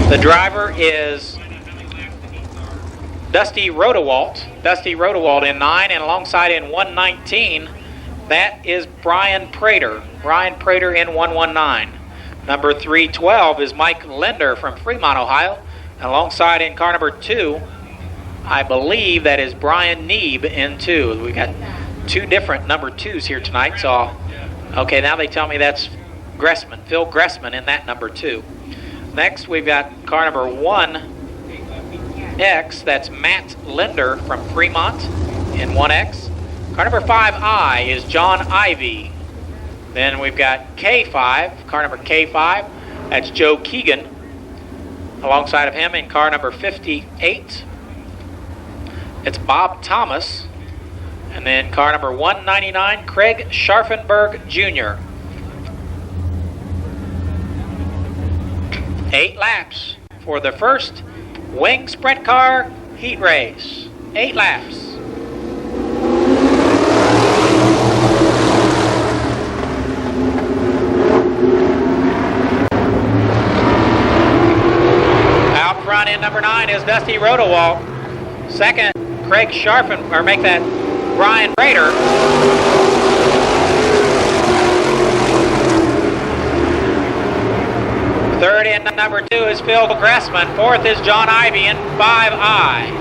The driver is Dusty Rodewalt. Dusty Rodewalt in 9, and alongside in 119, that is Brian Prater. Brian Prater in 119. Number 312 is Mike Linder from Fremont, Ohio. And alongside in car number 2, I believe that is Brian Neeb in 2. We got 2 different number 2s here tonight. So, okay, now they tell me that's Gressman, Phil Gressman in that number 2. Next, we've got car number 1X. That's Matt Linder from Fremont in 1X. Car number 5I is John Ivy. Then we've got K5, car number K5. That's Joe Keegan. Alongside of him in car number 58, it's Bob Thomas. And then car number 199, Craig Scharfenberg Jr. 8 laps for the first wing sprint car heat race. 8 laps. Out front in number 9 is Dusty Rodewalt. Second, Craig Scharfen, or make that Brian Prater. Third in number 2 is Phil Gressman. Fourth is John Ivy in 5I.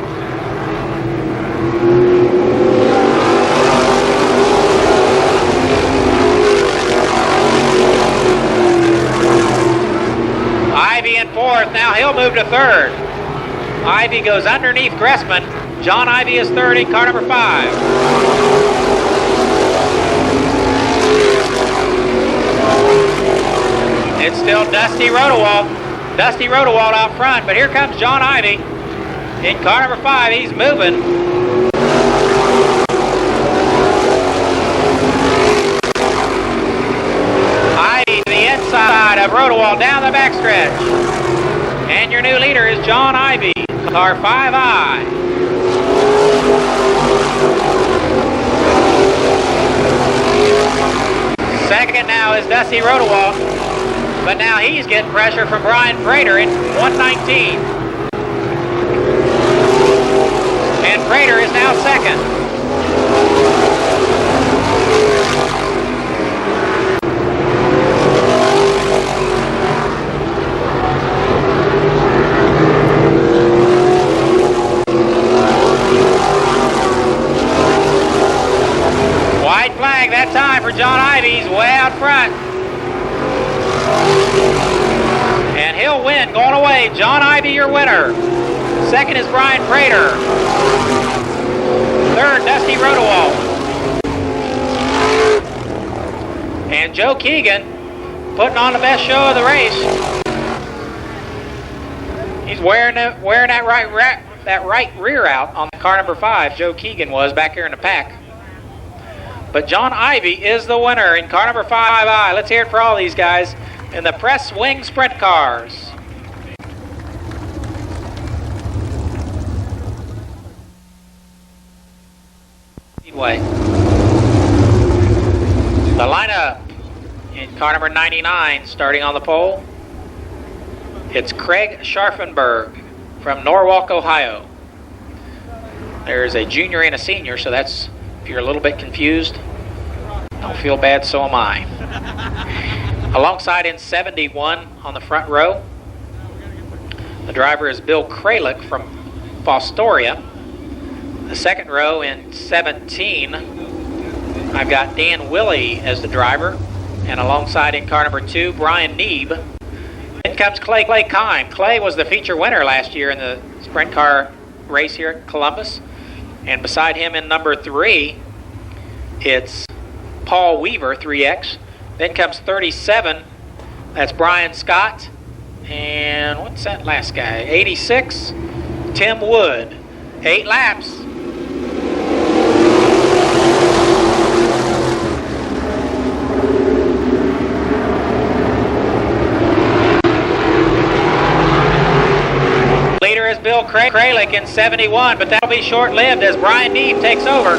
Ivy in 4th. Now he'll move to 3rd. Ivy goes underneath Gressman. John Ivy is 3rd in car number 5. It's still Dusty Rodewalt. Dusty Rodewalt out front, but here comes John Ivy in car number 5. He's moving. Ivy to the inside of Rodewalt down the backstretch. And your new leader is John Ivy, car 5I. Second now is Dusty Rodewalt. But now he's getting pressure from Brian Prater in 119. And Prater is now second. White flag that time for John Ivy. He's way out front. And he'll win going away. John Ivy, your winner. Second is Brian Prater. Third, Dusty Rodewalt. And Joe Keegan putting on the best show of the race. He's wearing that right rear out on the car number 5. Joe Keegan was back here in the pack. But John Ivy is the winner in car number 5I. Let's hear it for all these guys in the press wing sprint cars. Speedway. The lineup in car number 99, starting on the pole. It's Craig Scharfenberg from Norwalk, Ohio. There's a junior and a senior, so that's, if you're a little bit confused, don't feel bad, so am I. Alongside in 71 on the front row, the driver is Bill Kralik from Fostoria. The second row in 17, I've got Dan Willey as the driver, and alongside in car number 2, Brian Neeb. Then comes Clay Kime. Clay was the feature winner last year in the sprint car race here at Columbus. And beside him in number 3, it's Paul Weaver, 3X. Then comes 37, that's Brian Scott. And what's that last guy? 86, Tim Wood. 8 laps. Leader is Bill Kralik in 71, but that'll be short-lived as Brian Neeb takes over.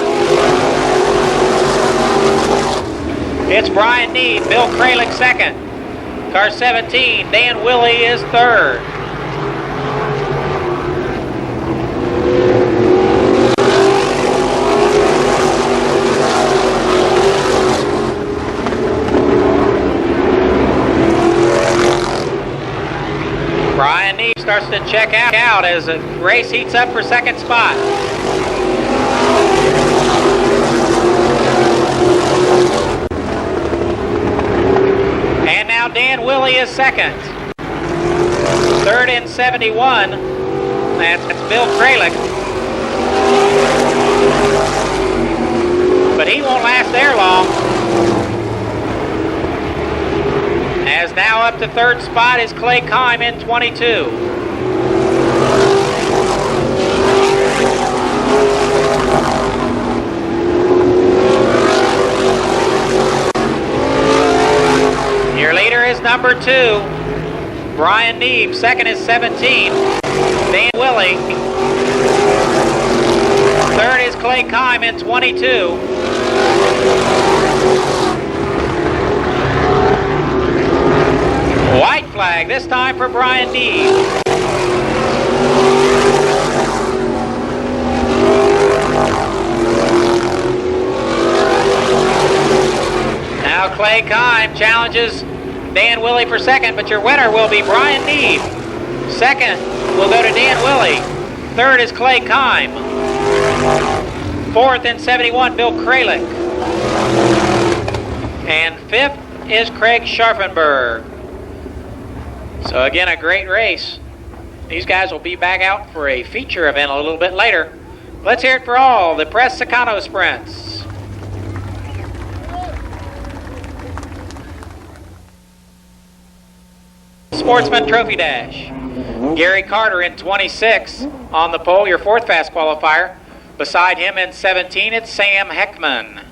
It's Brian Neeb, Bill Kralik second. Car 17, Dan Willey is third. Brian Neeb starts to check out as the race heats up for second spot. And now Dan Willey is second. Third in 71, that's Bill Kralik. But he won't last there long. As now up to third spot is Clay Kime in 22. Your leader is number 2, Brian Neeb. Second is 17, Dan Willey. Third is Clay Kime in 22. White flag, this time for Brian Neeb. Now Clay Kime challenges Dan Willey for second, but your winner will be Brian Neeb. Second will go to Dan Willey. Third is Clay Kime. Fourth in 71, Bill Kralik. And fifth is Craig Scharfenberg. So again, a great race. These guys will be back out for a feature event a little bit later. Let's hear it for all the Press Secano sprints. Sportsman Trophy Dash. Gary Carter in 26 on the pole, your fourth fast qualifier. Beside him in 17, it's Sam Heckman.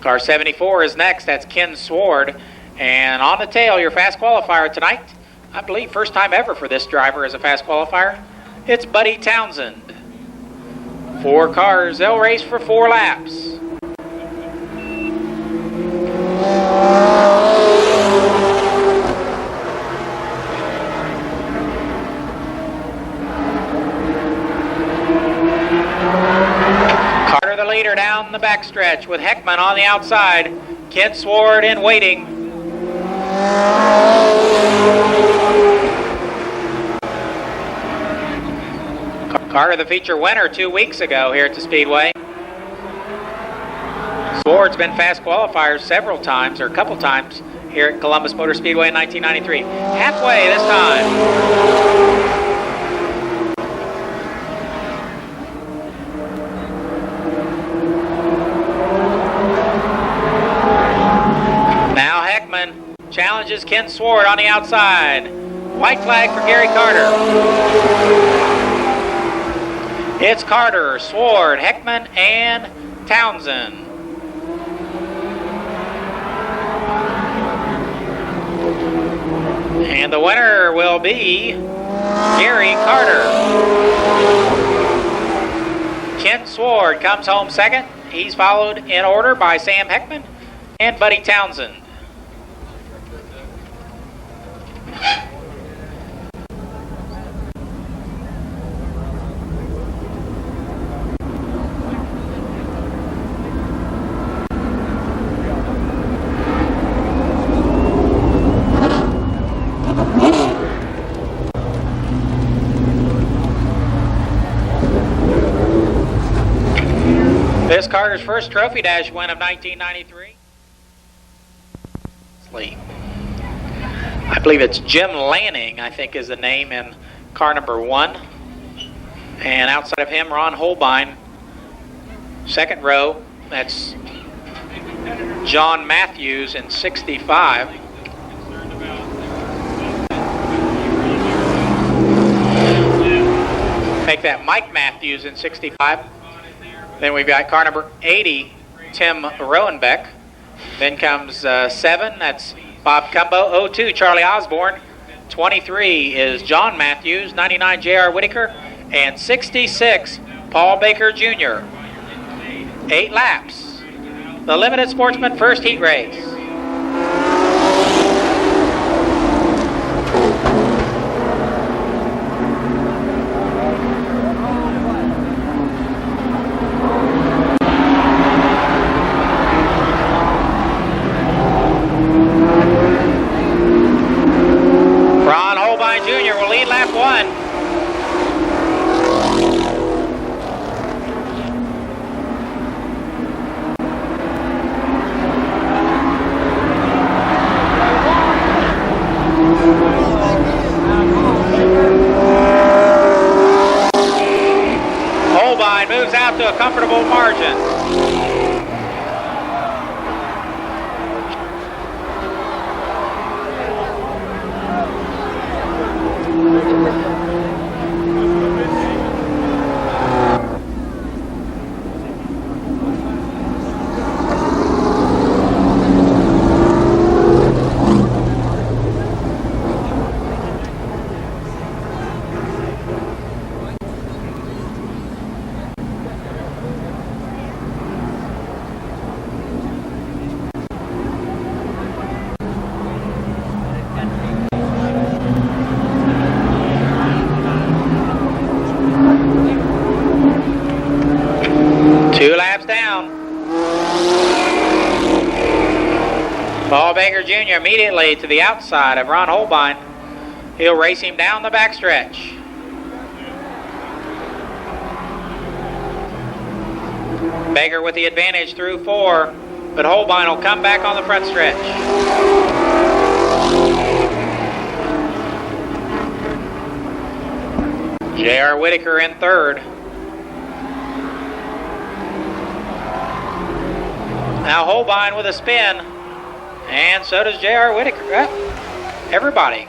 Car 74 is next, that's Ken Sward. And on the tail, your fast qualifier tonight, I believe first time ever for this driver as a fast qualifier, it's Buddy Townsend. 4 cars, they'll race for 4 laps. Carter the leader down the backstretch with Heckman on the outside. Ken Sward in waiting. Carter the feature winner 2 weeks ago here at the Speedway. Sward's been fast qualifier several times, or a couple times, here at Columbus Motor Speedway in 1993. Halfway this time. Now Heckman challenges Ken Sward on the outside. White flag for Gary Carter. It's Carter, Sward, Heckman, and Townsend. And the winner will be Gary Carter. Ken Sward comes home second. He's followed in order by Sam Heckman and Buddy Townsend. This Carter's first Trophy Dash win of 1993. I believe it's Jim Lanning, I think is the name in car number 1. And outside of him, Ron Holbein. Second row, that's John Matthews in 65. Make that Mike Matthews in 65. Then we've got car number 80, Tim Rowenbeck. Then comes 7, that's Bob Cumbo. 02, Charlie Osborne. 23 is John Matthews. 99, J.R. Whitaker. And 66, Paul Baker Jr. 8 laps. The Limited Sportsman first heat race. Jr. will lead lap 1. Holbein moves out to a comfortable margin. Paul Baker Jr. immediately to the outside of Ron Holbein. He'll race him down the backstretch. Baker with the advantage through 4, but Holbein will come back on the front stretch. J.R. Whitaker in 3rd. Now Holbein with a spin. And so does J.R. Whitaker. Everybody.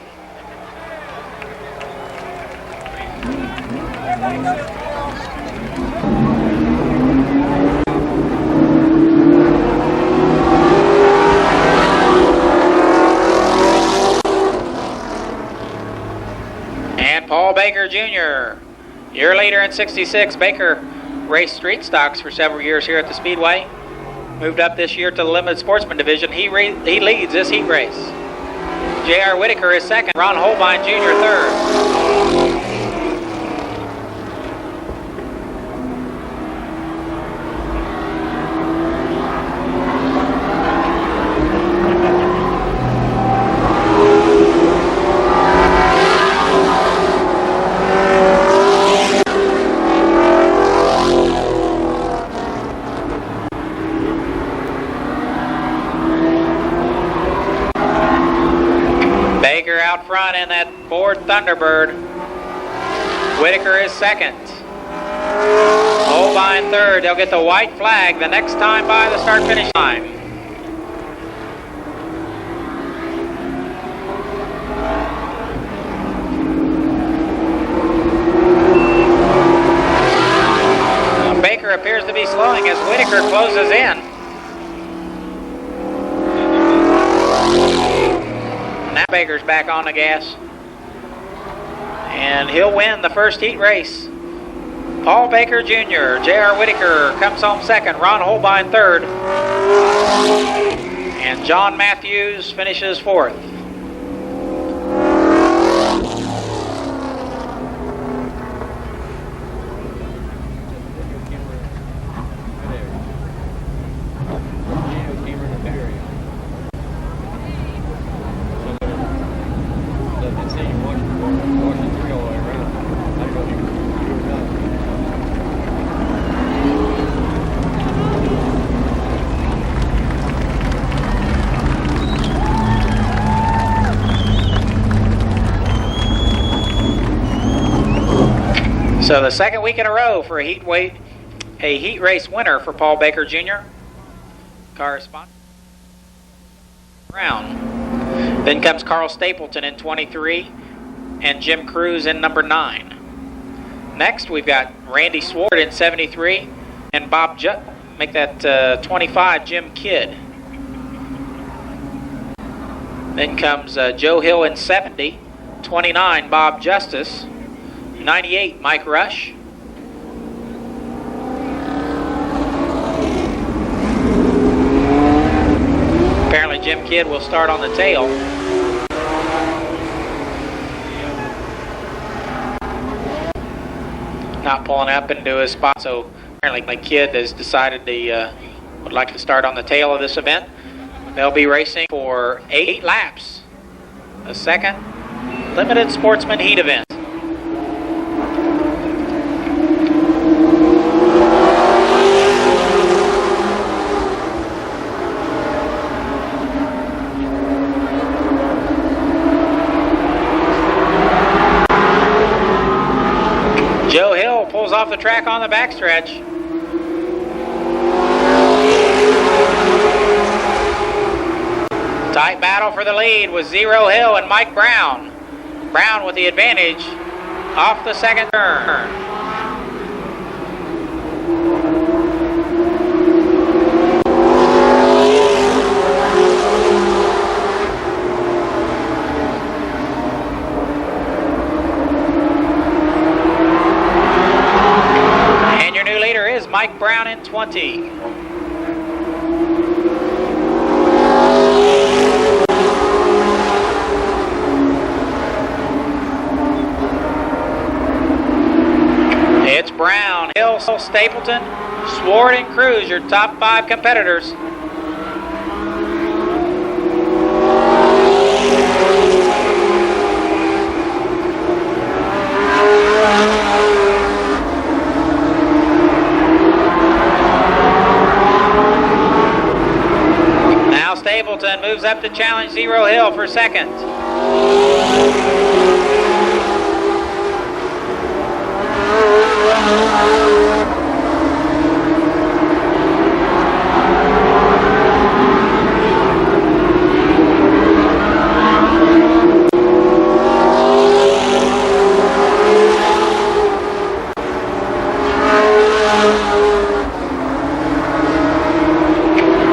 And Paul Baker Jr., your leader in 66. Baker raced street stocks for several years here at the Speedway. Moved up this year to the Limited Sportsman Division. He leads this heat race. J.R. Whitaker is 2nd. Ron Holbein Jr. 3rd. Out front in that Ford Thunderbird. Whitaker is 2nd. Holbein 3rd. They'll get the white flag the next time by the start-finish line. Baker appears to be slowing as Whitaker closes in. Now Baker's back on the gas, and he'll win the first heat race. Paul Baker Jr., J.R. Whitaker comes home second, Ron Holbein third, and John Matthews finishes fourth. So the second week in a row for a heat race winner for Paul Baker Jr. Correspondent Brown. Then comes Carl Stapleton in 23 and Jim Cruz in number 9. Next we've got Randy Swart in 73 and Bob make that 25 Jim Kidd. Then comes Joe Hill in 70, 29 Bob Justice, 98 Mike Rush, apparently Jim Kidd will start on the tail. Not pulling up into his spot, so apparently Kidd has decided he would like to start on the tail of this event. They'll be racing for 8 laps, a second limited sportsman heat event. Joe Hill pulls off the track on the backstretch. Tight battle for the lead with Zero Hill and Mike Brown. Brown with the advantage off the second turn. And your new leader is Mike Brown in 20. It's Brown, Hill, Stapleton, Swart, and Cruz, your top 5 competitors. Now Stapleton moves up to challenge Zero Hill for second.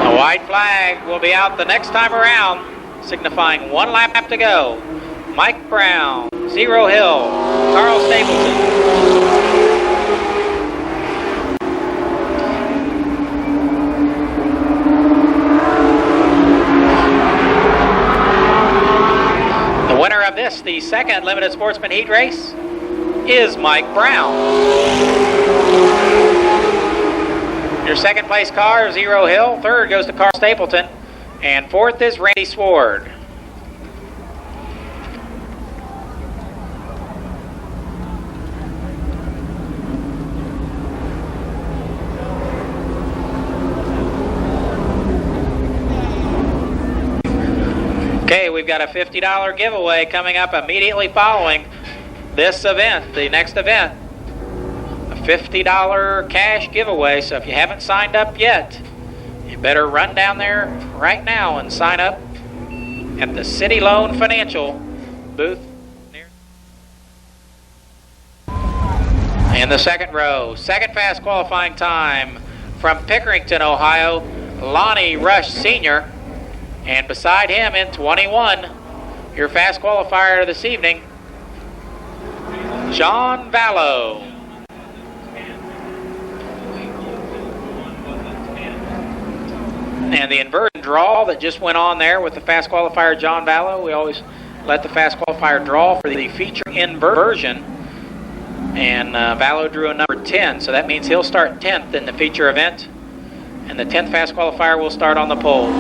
The white flag will be out the next time around, signifying 1 lap to go. Mike Brown, Zero Hill, Carl Stapleton. The second limited sportsman heat race is Mike Brown. Your second place car, Zero Hill. Third goes to Carl Stapleton. And fourth is Randy Swart. Okay, we've got a $50 giveaway coming up immediately following this event, the next event. A $50 cash giveaway, so if you haven't signed up yet, you better run down there right now and sign up at the City Loan Financial booth. In the second row, second fast qualifying time from Pickerington, Ohio, Lonnie Rush Sr., and beside him in 21, your fast qualifier this evening, John Vallow. And the inversion draw that just went on there with the fast qualifier John Vallow, we always let the fast qualifier draw for the feature inversion. And Vallow drew a number 10, so that means he'll start 10th in the feature event. And the 10th fast qualifier will start on the pole.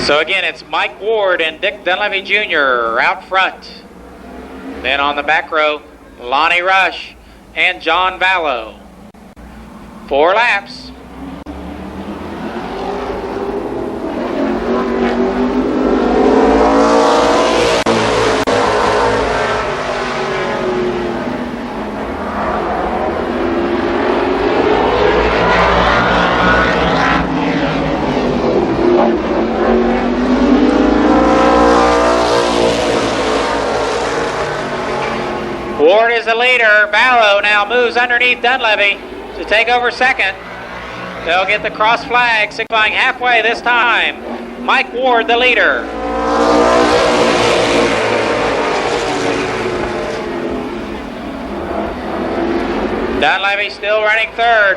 So again, it's Mike Ward and Dick Dunleavy Jr. out front. Then on the back row, Lonnie Rush and John Vallow. 4 laps. Ward is the leader. Vallow now moves underneath Dunleavy to take over second. They'll get the cross flag, signifying halfway this time. Mike Ward, the leader. Dunleavy still running third.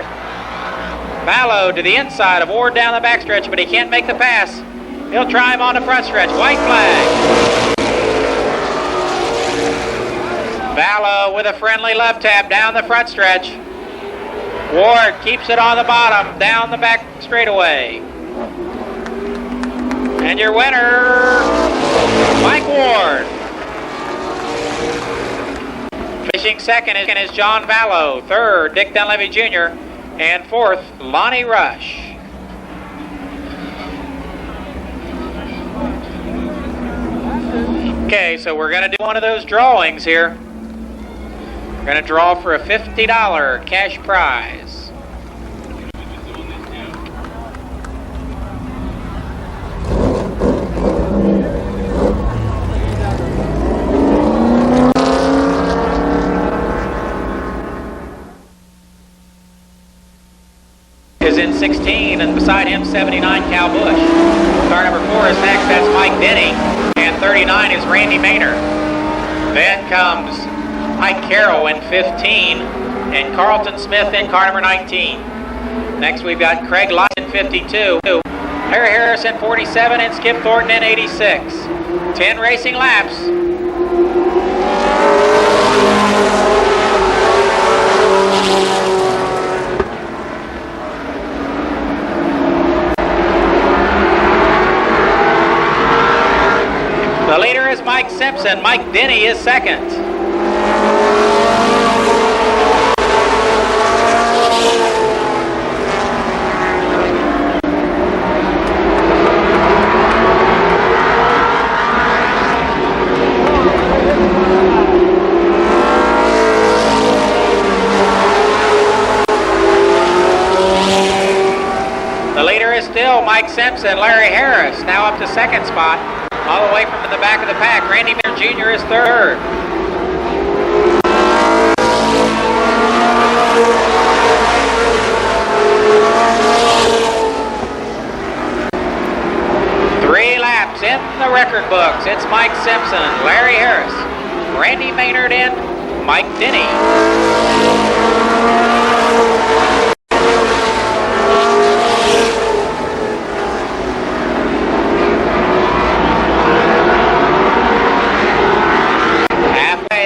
Vallow to the inside of Ward down the backstretch, but he can't make the pass. He'll try him on the front stretch. White flag. Vallow with a friendly left tap down the front stretch. Ward keeps it on the bottom, down the back straightaway. And your winner, Mike Ward. Finishing second is John Vallow. Third, Dick Dunleavy Jr. And fourth, Lonnie Rush. Okay, so we're going to do one of those drawings here. We're going to draw for a $50 cash prize. Is in 16, and beside him 79 Cal Bush. Car number 4 is next, that's Mike Denny, and 39 is Randy Maynard. Then comes Mike Carroll in 15, and Carlton Smith in car number 19. Next we've got Craig Lott in 52, Larry Harris in 47, and Skip Thornton in 86. 10 racing laps. The leader is Mike Simpson. Mike Denny is second. The leader is still Mike Simpson. Larry Harris now up to second spot. All the way from the back of the pack, Randy Maynard Jr. is third. Three laps in the record books. It's Mike Simpson, Larry Harris, Randy Maynard, and Mike Denny.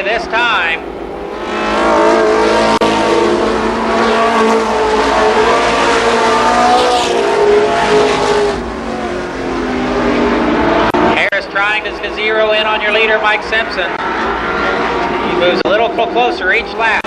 This time. Harris trying to zero in on your leader, Mike Simpson. He moves a little closer each lap.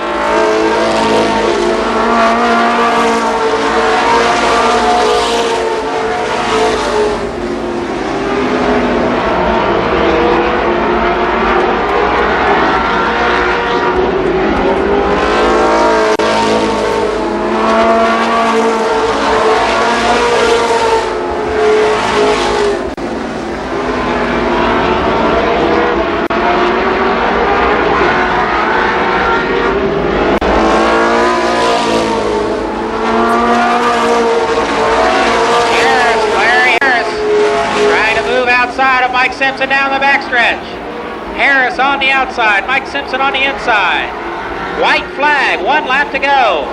Mike Simpson down the backstretch. Harris on the outside, Mike Simpson on the inside. White flag, 1 lap to go.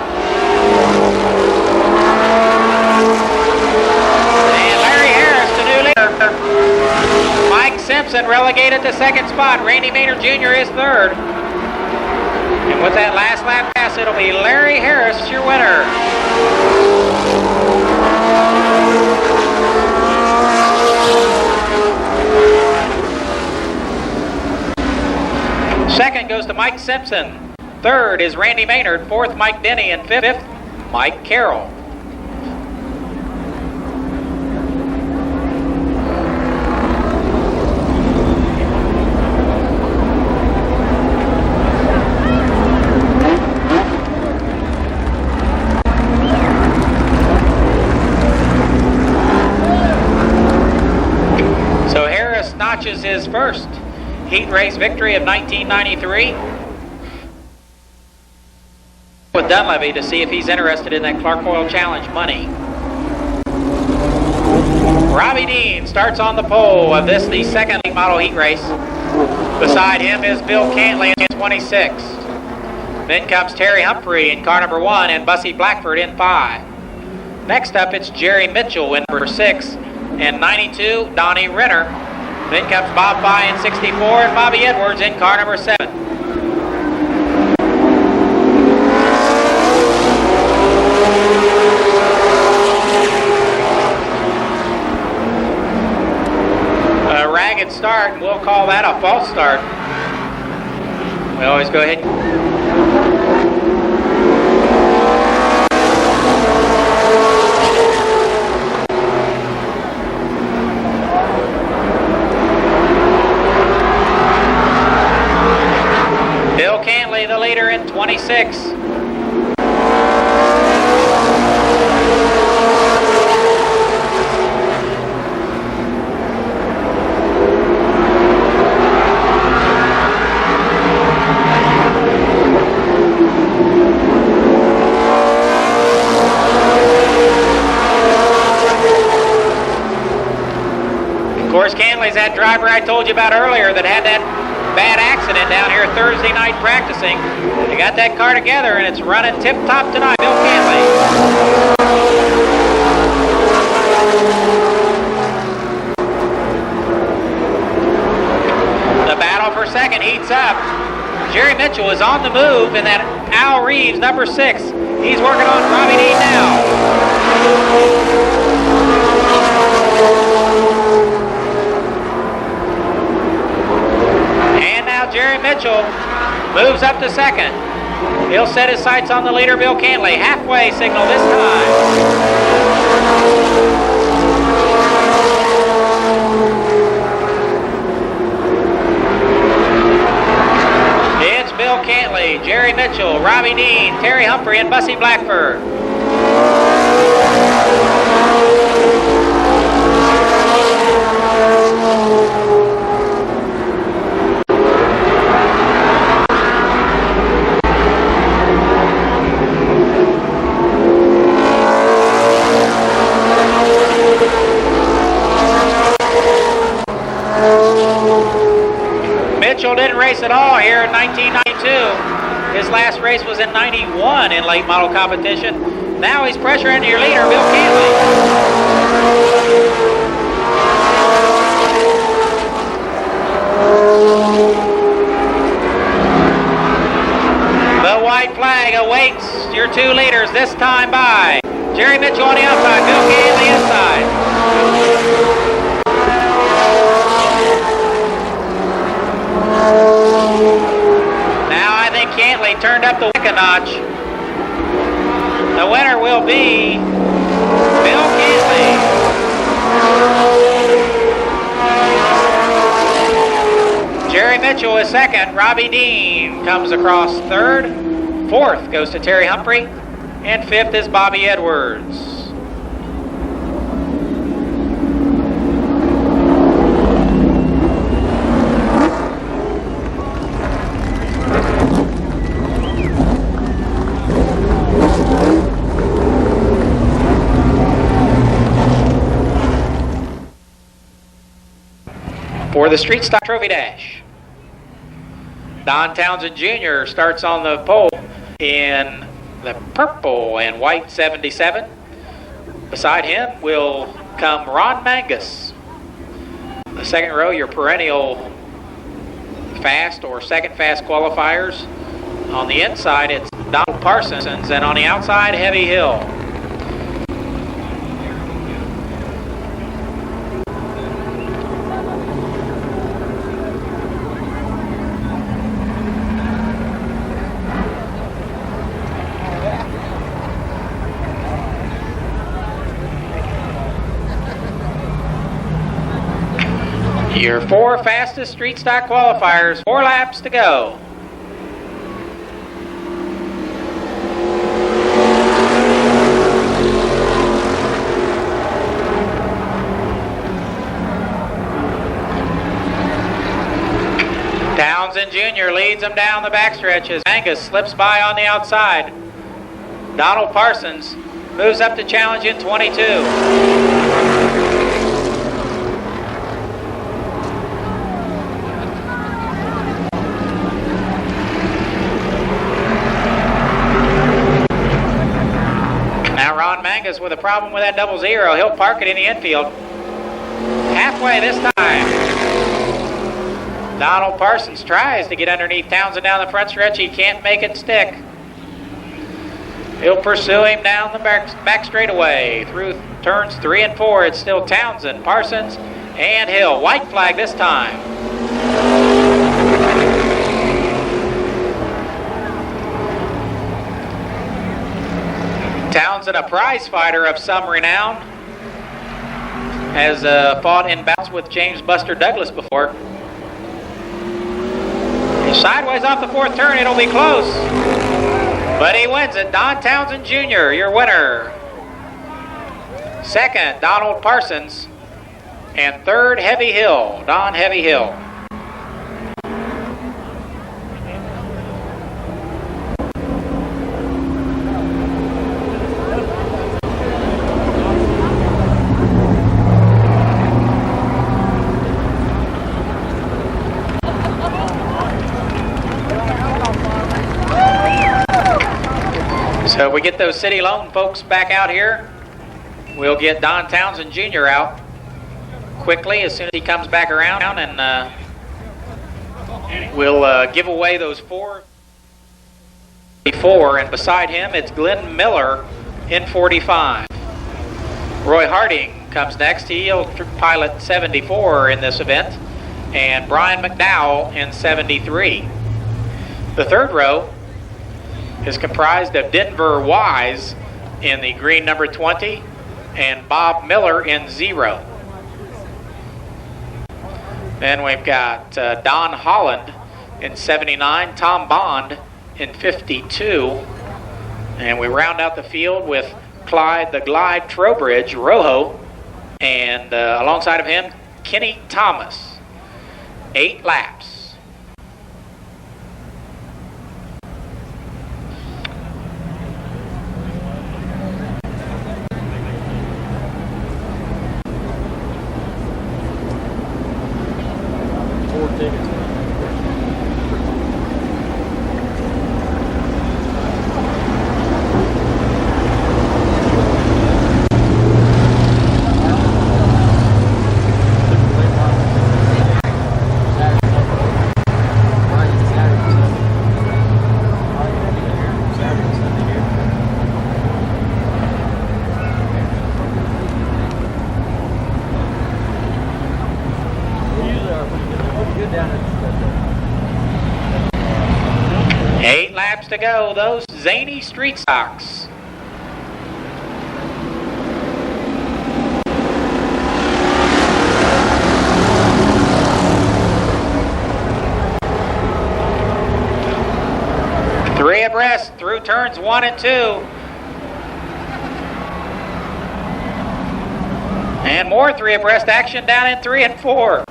And Larry Harris, the new leader. Mike Simpson relegated to 2nd spot. Randy Maynard Jr. is 3rd. And with that last lap pass, it'll be Larry Harris, your winner. Second goes to Mike Simpson. 3rd is Randy Maynard. 4th, Mike Denny. And 5th, Mike Carroll. So Harris notches his first heat race victory of 1993. With Dunleavy to see if he's interested in that Clark Oil Challenge money. Robbie Dean starts on the pole of this, the 2nd late model heat race. Beside him is Bill Cantley in 26th. Then comes Terry Humphrey in car number 1 and Bussy Blackford in 5. Next up, it's Jerry Mitchell in number 6 and 92, Donnie Renner. Then comes Bob Fye in 64 and Bobby Edwards in car number 7. A ragged start, and we'll call that a false start. We always go ahead. Bill Cantley, the leader in 26. Of course, Cantley's that driver I told you about earlier that had that bad accident down here Thursday night practicing. They got that car together and it's running tip-top tonight. Bill Cantley. The battle for second heats up. Jerry Mitchell is on the move, and that Al Reeves, number 6, he's working on Robbie Dean now. Jerry Mitchell moves up to 2nd. He'll set his sights on the leader, Bill Cantley. Halfway signal this time. It's Bill Cantley, Jerry Mitchell, Robbie Dean, Terry Humphrey, and Bussy Blackford. Mitchell didn't race at all here in 1992. His last race was in 91 in late model competition. Now he's pressuring your leader, Bill Cantley. The white flag awaits your 2 leaders, this time by Jerry Mitchell on the outside, Bill Cantley inside. Now I think Cantley turned up the wick a notch. The winner will be Bill Cantley. Jerry Mitchell is 2nd. Robbie Dean comes across 3rd. 4th goes to Terry Humphrey. And 5th is Bobby Edwards. For the Street Stock Trophy Dash. Don Townsend Jr. starts on the pole in the purple and white 77. Beside him will come Ron Mangus. The second row, your perennial fast or second fast qualifiers. On the inside, it's Donald Parsons, and on the outside, Heavy Hill. Your 4 fastest street stock qualifiers, 4 laps to go. Townsend Jr. leads them down the backstretch as Angus slips by on the outside. Donald Parsons moves up to challenge in 22. Mangus with a problem with that 00. He'll park it in the infield. Halfway this time. Donald Parsons tries to get underneath Townsend down the front stretch. He can't make it stick. He'll pursue him down the back straightaway through turns 3 and 4. It's still Townsend, Parsons, and Hill. White flag this time. Townsend, a prize fighter of some renown, has fought in bouts with James Buster Douglas before. Sideways off the 4th turn, it'll be close. But he wins it. Don Townsend Jr., your winner. Second, Donald Parsons. And third, Heavy Hill, Don Heavy Hill. So we get those city loan folks back out here. We'll get Don Townsend Jr. out quickly as soon as he comes back around, and we'll give away those 4. And beside him, it's Glenn Miller in 45. Roy Harding comes next. He'll pilot 74 in this event, and Brian McDowell in 73. The third row is comprised of Denver Wise in the green number 20 and Bob Miller in 0. Then we've got Don Holland in 79, Tom Bond in 52, and we round out the field with Clyde the Glide Trowbridge, Rojo, and alongside of him, Kenny Thomas. 8 laps. To go, those zany street stocks. Three abreast through turns 1 and 2. And more 3 abreast action down in 3 and 4.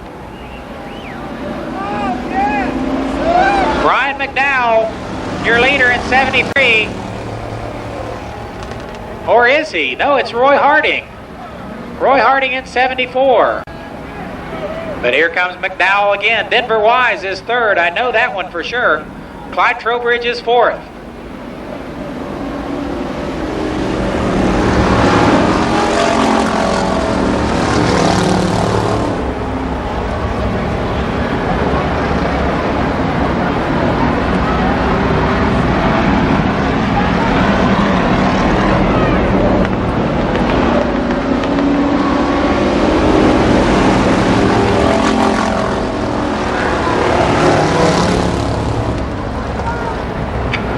Brian McDowell, your leader in 73. Or is he? No, it's Roy Harding. Roy Harding in 74. But here comes McDowell again. Denver Wise is third. I know that one for sure. Clyde Trowbridge is fourth.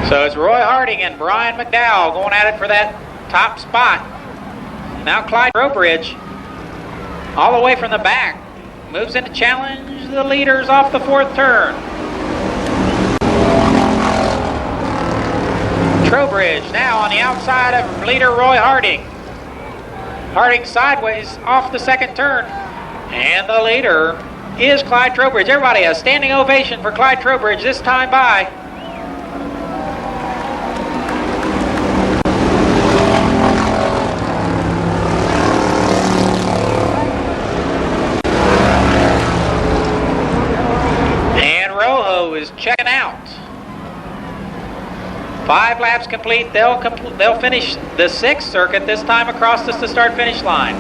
So it's Roy Harding and Brian McDowell going at it for that top spot. Now Clyde Trowbridge, all the way from the back, moves in to challenge the leaders off the fourth turn. Trowbridge now on the outside of leader Roy Harding. Harding sideways off the second turn. And the leader is Clyde Trowbridge. Everybody, a standing ovation for Clyde Trowbridge this time by. Is checking out. 5 laps complete. They'll finish the 6th circuit this time across the start-finish line.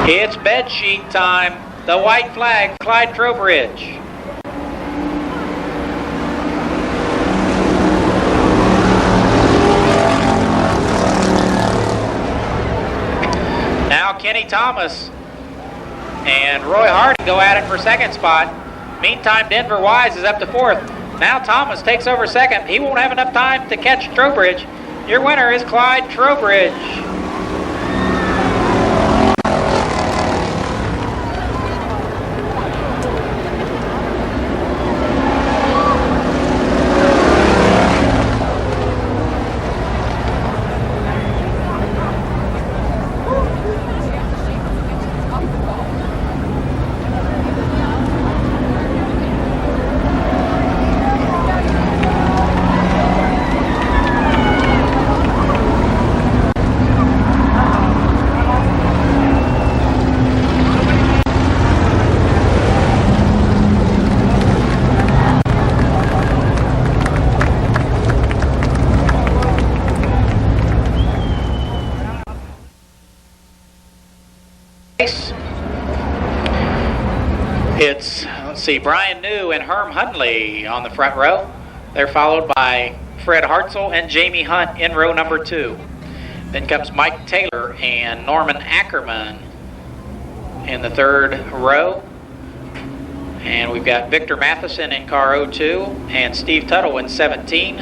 It's bed sheet time. The white flag, Clyde Trowbridge. Now Kenny Thomas and Roy Harding go at it for second spot. Meantime, Denver Wise is up to fourth. Now Thomas takes over second. He won't have enough time to catch Trowbridge. Your winner is Clyde Trowbridge. It's, let's see, Brian New and Herm Hundley on the front row. They're followed by Fred Hartzell and Jamie Hunt in row number 2. Then comes Mike Taylor and Norman Ackerman in the third row. And we've got Victor Matheson in car 02 and Steve Tuttle in 17.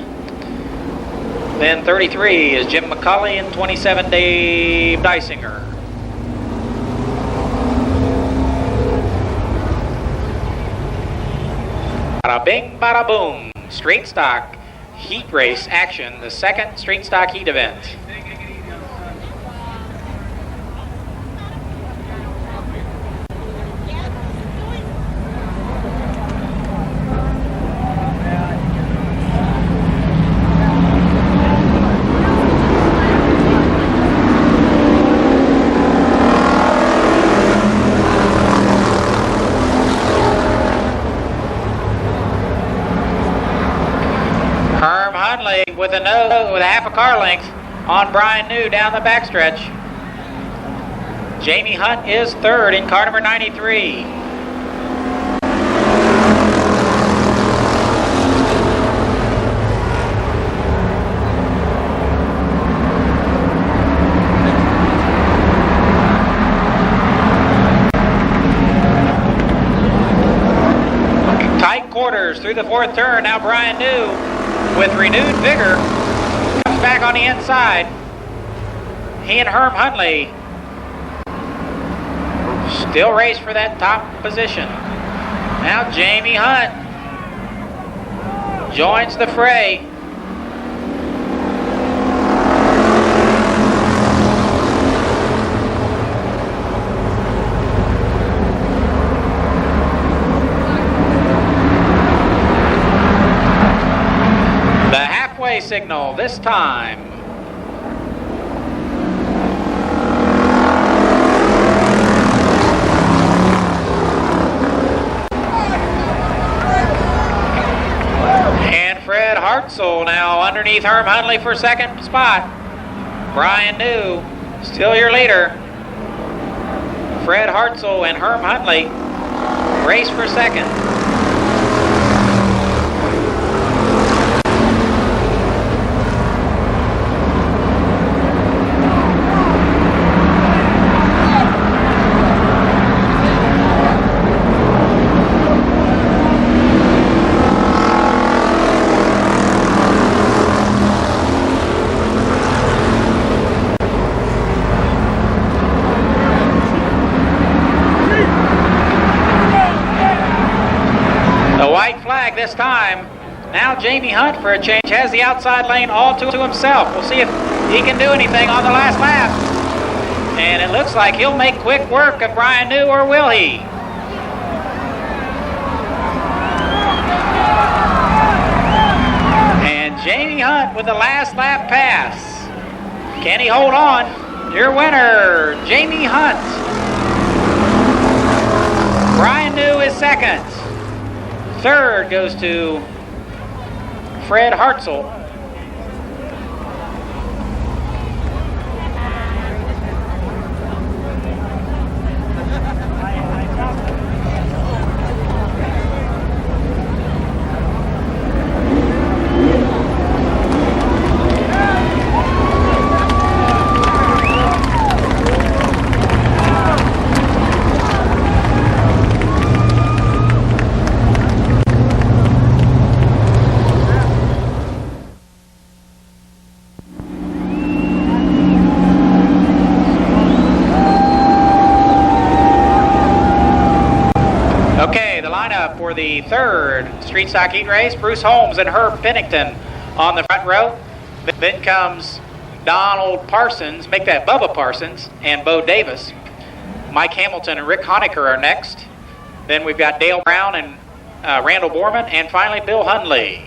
Then 33 is Jim McCulley and 27 Dave Dysinger. Bada bing, bada boom. Straight stock heat race action, the second straight stock heat event. With a half a car length on Brian New down the backstretch. Jamie Hunt is third in car number 93. Tight quarters through the fourth turn. Now Brian New, with renewed vigor, comes back on the inside. He and Herm Hundley still race for that top position. Now Jamie Hunt joins the fray. signal this time. And Fred Hartzell now underneath Herm Hundley for second spot. Brian New, still your leader. Fred Hartzell and Herm Hundley race for second. This time, now Jamie Hunt for a change has the outside lane all to himself. We'll see if he can do anything on the last lap. And it looks like he'll make quick work of Brian New, or will he? And Jamie Hunt with the last lap pass. Can he hold on? Your winner, Jamie Hunt. Brian New is second. Third goes to Fred Hartzell. For the third street stock heat race, Bruce Holmes and Herb Pennington on the front row. Then comes Donald Parsons, make that Bubba Parsons, and Bo Davis. Mike Hamilton and Rick Honecker are next. Then we've got Dale Brown and Randall Borman, and finally Bill Hundley.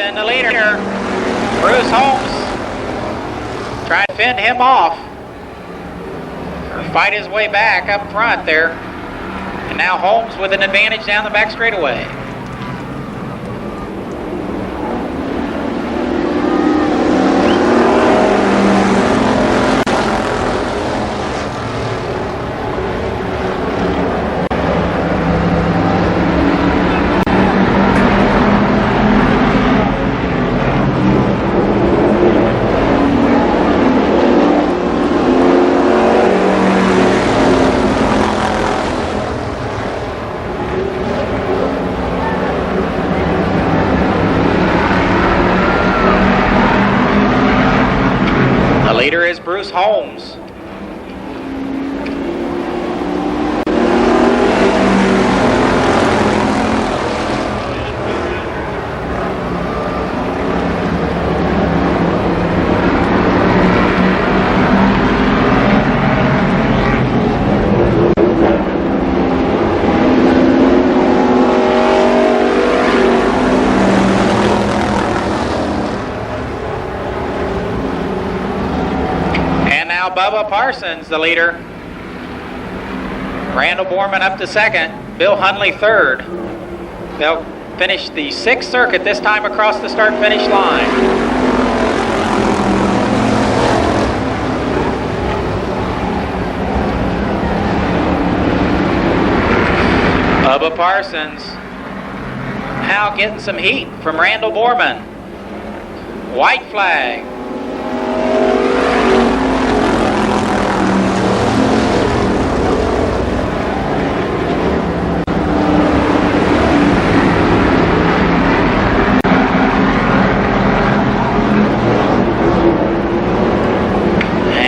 The leader, Bruce Holmes, trying to fend him off, or fight his way back up front there. And now Holmes with an advantage down the back straightaway. Leader is Bruce Holmes. Bubba Parsons, the leader. Randall Borman up to second. Bill Hundley third. They'll finish the sixth circuit, this time across the start-finish line. Bubba Parsons now getting some heat from Randall Borman. White flag.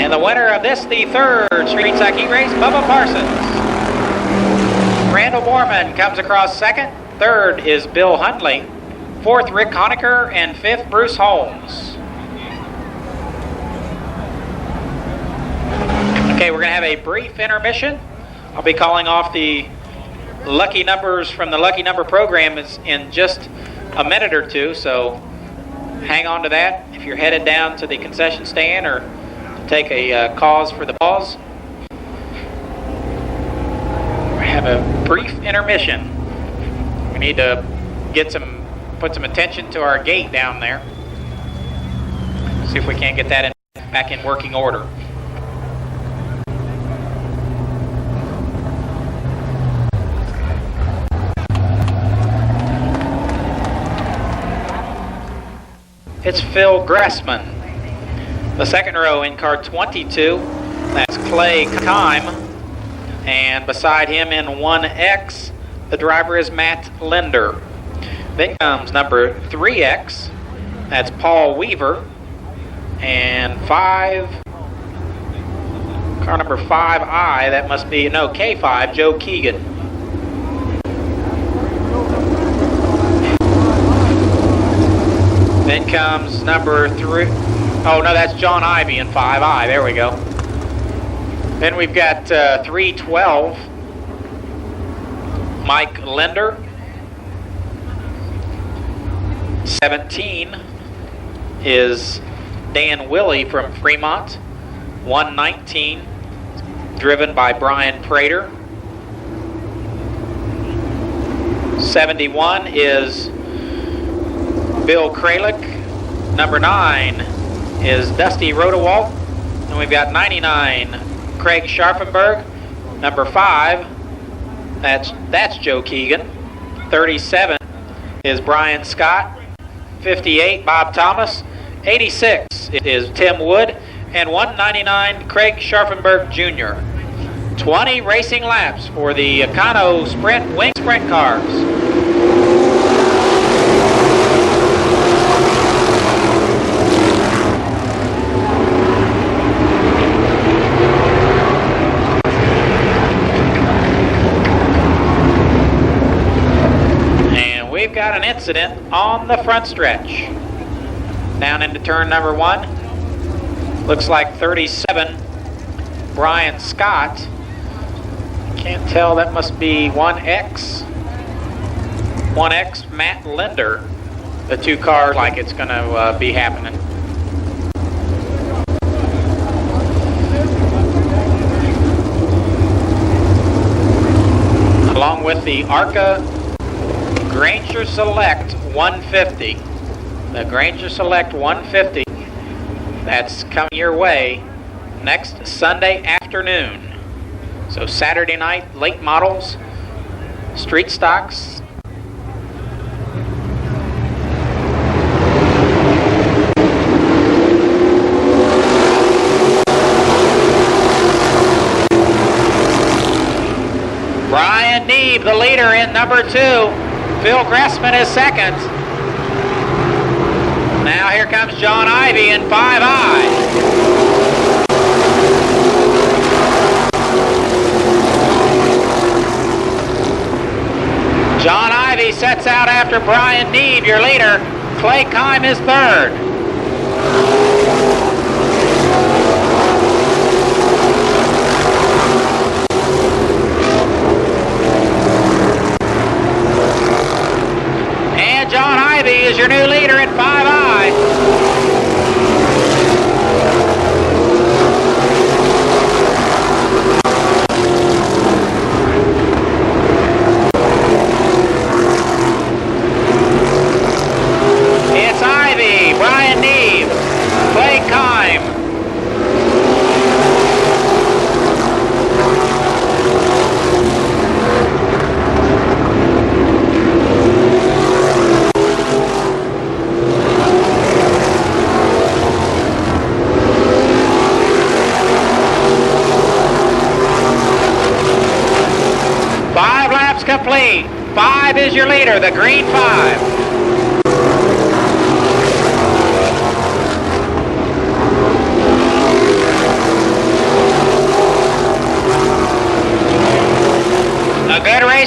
And the winner of this, the third street stock heat race, Bubba Parsons. Randall Borman comes across second. Third is Bill Hundley. Fourth, Rick Honecker. And fifth, Bruce Holmes. Okay, we're going to have a brief intermission. I'll be calling off the lucky numbers from the lucky number program in just a minute or two, so hang on to that if you're headed down to the concession stand or to take a cause for the pause. We have a brief intermission. We need to put some attention to our gate down there. See if we can't get that back in working order. It's Phil Gressman. The second row in car 22, that's Clay Kime. And beside him in 1X, the driver is Matt Linder. Then comes number 3X, that's Paul Weaver. And car number 5I, that must be, no, K5, Joe Keegan. Then comes number 3. Oh, no, that's John Ivey in 5I. There we go. Then we've got 312, Mike Linder. 17 is Dan Willey from Fremont. 119, driven by Brian Prater. 71 is Bill Kralik. Number 9 is Dusty Rodewalt. And we've got 99, Craig Scharfenberg. Number 5, that's Joe Keegan. 37 is Brian Scott. 58, Bob Thomas. 86 is Tim Wood. And 199, Craig Scharfenberg Jr. 20 racing laps for the Econo Sprint Wing Sprint cars. We've got an incident on the front stretch. Down into turn number 1. Looks like 37, Brian Scott. Can't tell, that must be 1X. 1X, Matt Linder. The two cars like it's going to be happening. Along with the ARCA Granger Select 150. The Granger Select 150. That's coming your way next Sunday afternoon. So Saturday night, late models, street stocks. Brian Neeb, the leader in number 2. Phil Gressman is second. Now here comes John Ivey in 5I. John Ivey sets out after Brian Neeb, your leader. Clay Kime is third. John Ivey is your new leader in 5I. It's Ivey, Brian Neeb, Clay Kime. Complete. 5 is your leader, the green 5.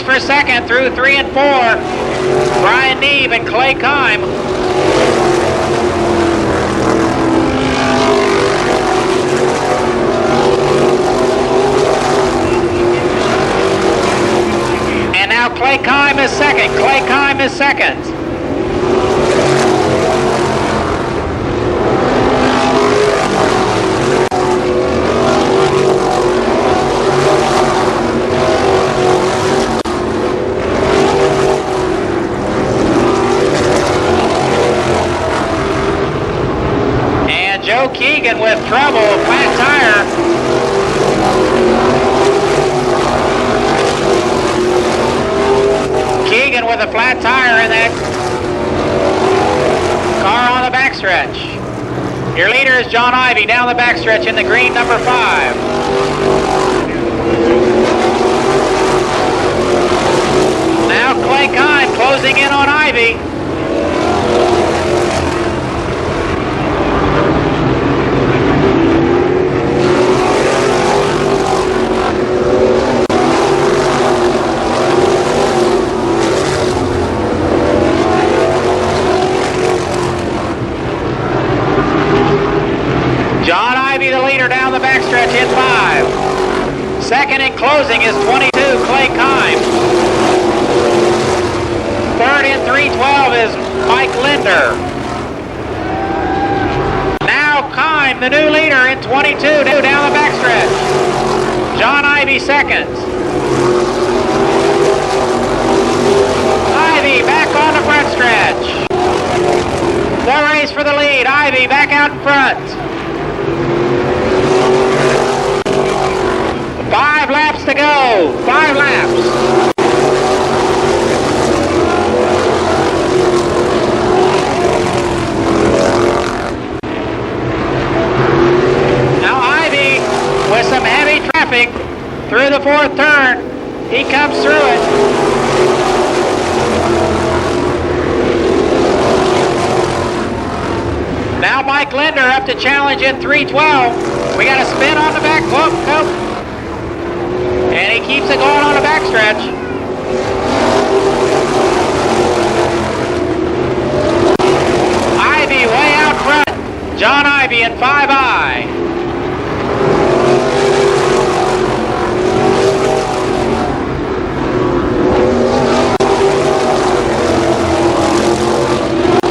race for second through 3 and 4. Brian Neeb and Clay Kime. And now Clay Kime is second. Clay Kime is second. Joe Keegan with trouble, flat tire. Keegan with a flat tire in that car on the backstretch. Your leader is John Ivy down the backstretch in the green number 5. Now Clay Kime closing in on Ivy. John Ivy, the leader, down the backstretch in 5. Second in closing is 22, Clay Kime. Third in 312 is Mike Linder. Now Kime, the new leader, in 22, down the backstretch. John Ivy second. Ivy back on the front stretch. The race for the lead. Ivy back out in front. 5 laps to go. 5 laps. Now Ivy with some heavy traffic through the 4th turn. He comes through it. Now Mike Linder up to challenge in 312. We got a spin on the back. Whoop, nope. And he keeps it going on the backstretch. Ivy way out front. John Ivy in 5i.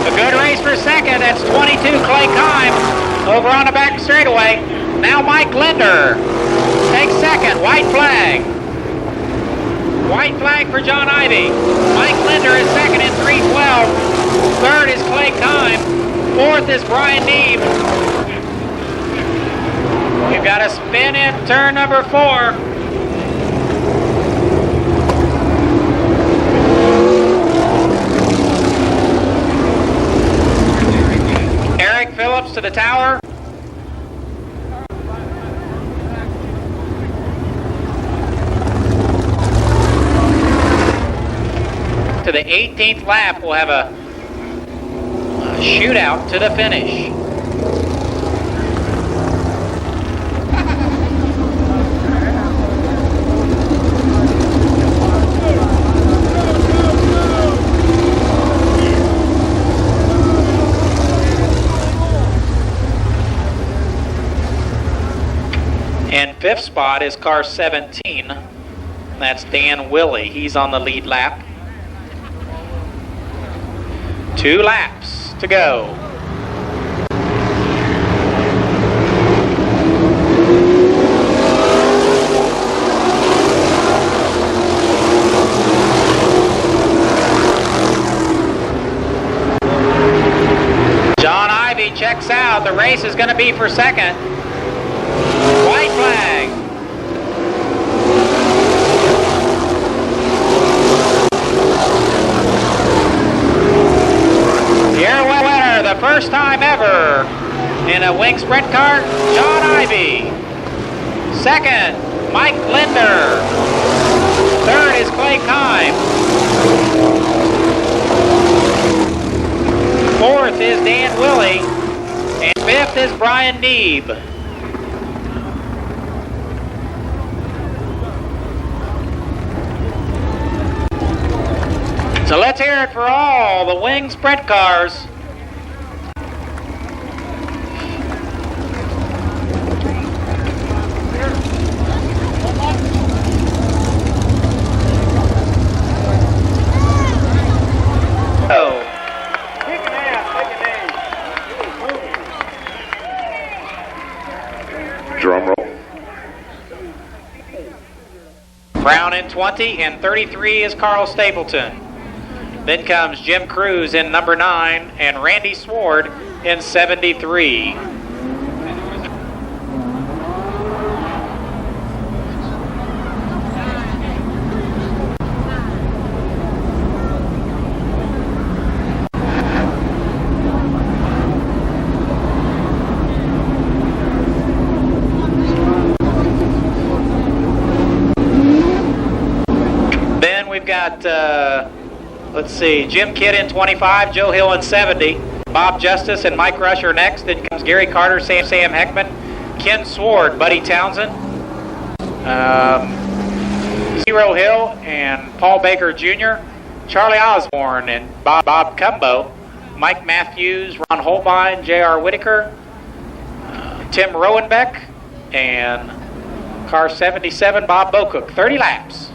A good race for second. That's 22 Clay Kime over on the back straightaway. Now Mike Linder takes second. White flag. White flag for John Ivy. Mike Linder is second in 312. Third is Clay Kime. Fourth is Brian Neeb. We've got a spin in turn number 4. Eric Phillips to the tower. To the 18th lap, we'll have a shootout to the finish. In 5th spot is car 17. That's Dan Willey. He's on the lead lap. 2 laps to go. John Ivy checks out. The race is going to be for second. White flag. Your winner, the first time ever in a wing sprint car, John Ivy. Second, Mike Linder. Third is Clay Kime. Fourth is Dan Willey. And fifth is Brian Neeb. So let's hear it for all the wing sprint cars. Drum roll. Brown in 20, and 33 is Carl Stapleton. Then comes Jim Cruz in number 9, and Randy Sward in 73. Let's see, Jim Kidd in 25, Joe Hill in 70, Bob Justice and Mike Rush are next. Then comes Gary Carter, Sam Heckman, Ken Sward, Buddy Townsend, Zero Hill and Paul Baker Jr., Charlie Osborne and Bob Cumbo, Mike Matthews, Ron Holbein, J.R. Whitaker, Tim Rowenbeck, and car 77, Bob Bocook. 30 laps.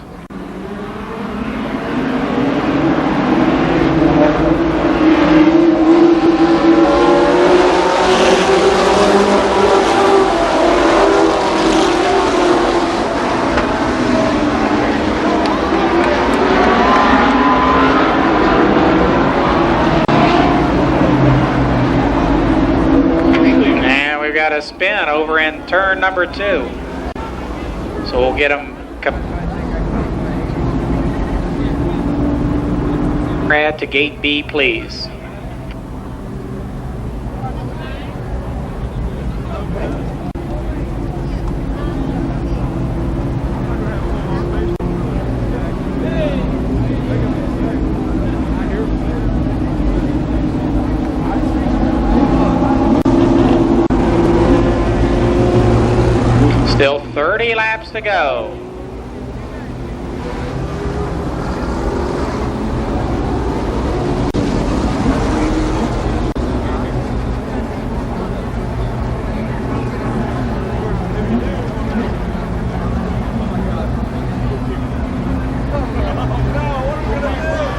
A spin over in turn number 2, so we'll get them. Brad to gate B, please. Still 30 laps to go.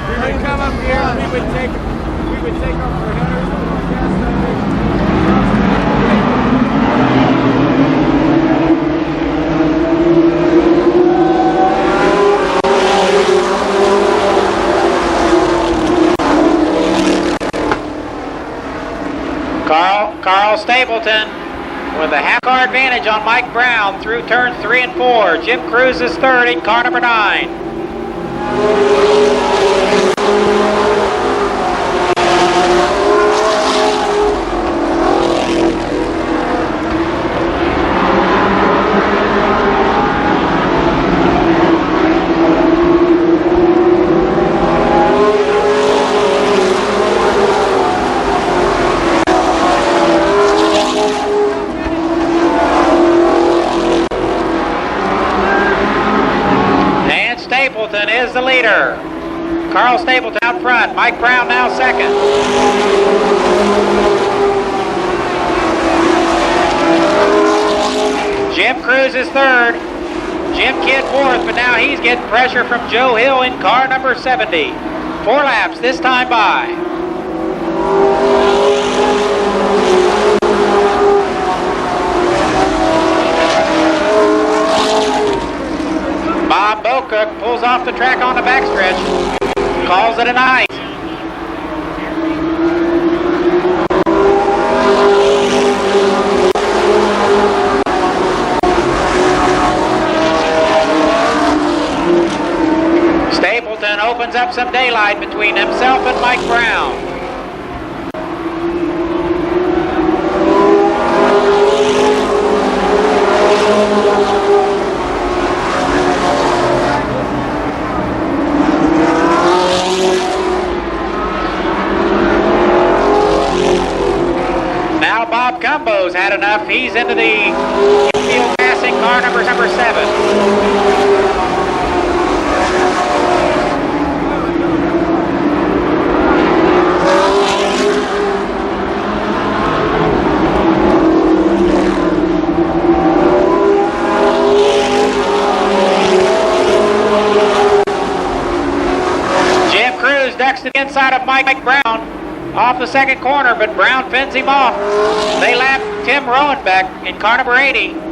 We would come up here, we would take off our headers. Carl Stapleton with a half-car advantage on Mike Brown through turns 3 and 4. Jim Cruz is third in car number 9. Stapleton is the leader. Carl Stapleton out front. Mike Brown now second. Jim Cruz is third. Jim Kidd fourth, but now he's getting pressure from Joe Hill in car number 70. 4 laps this time by. Bob Bocook pulls off the track on the backstretch. Calls it a night. Stapleton opens up some daylight between himself and Mike Brown. Bob Gumbo's had enough. He's into the infield passing car number 7. inside of Mike Brown off the second corner, but Brown fends him off. They lap Tim Rowenbeck in car number 80.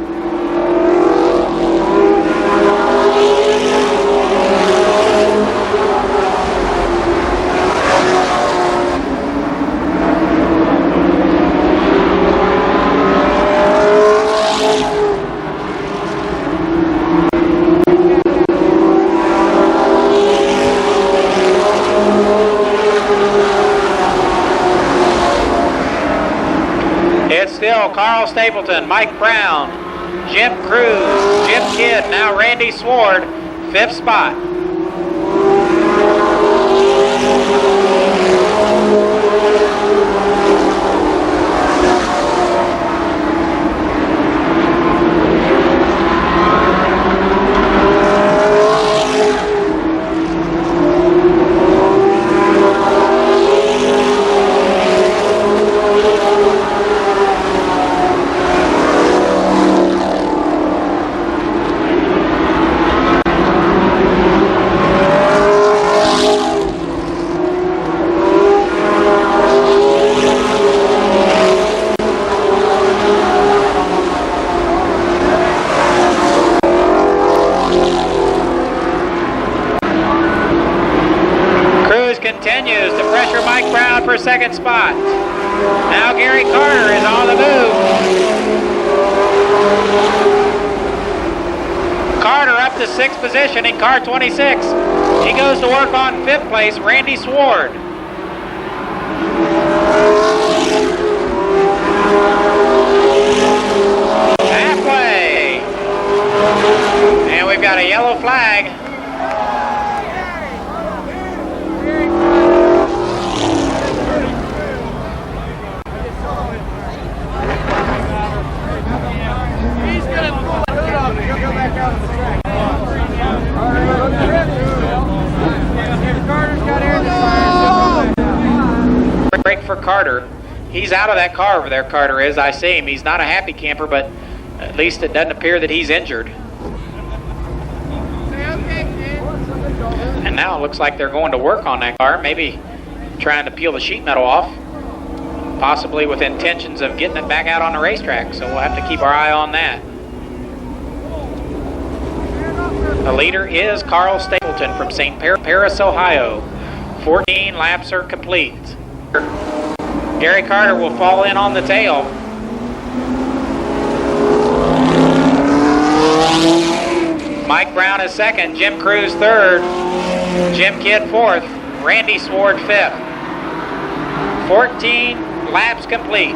Still Carl Stapleton, Mike Brown, Jim Cruz, Jim Kidd, now Randy Sword, 5th spot. Continues to pressure Mike Brown for 2nd spot. Now Gary Carter is on the move. Carter up to 6th position in car 26. He goes to work on 5th place, Randy Sword. Halfway. And we've got a yellow flag. Break for Carter. He's out of that car over there, Carter is. I see him. He's not a happy camper, but at least it doesn't appear that he's injured. And now it looks like they're going to work on that car, maybe trying to peel the sheet metal off, possibly with intentions of getting it back out on the racetrack. So we'll have to keep our eye on that. The leader is Carl Stapleton from St. Paris, Ohio. 14 laps are complete. Gary Carter will fall in on the tail. Mike Brown is 2nd, Jim Cruz 3rd, Jim Kidd 4th, Randy Sword 5th. 14 laps complete.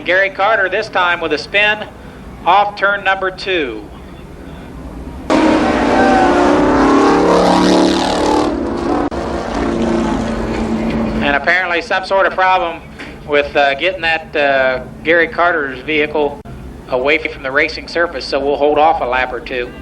Gary Carter this time with a spin off turn number 2. And apparently some sort of problem with getting that Gary Carter's vehicle away from the racing surface, so we'll hold off a lap or two.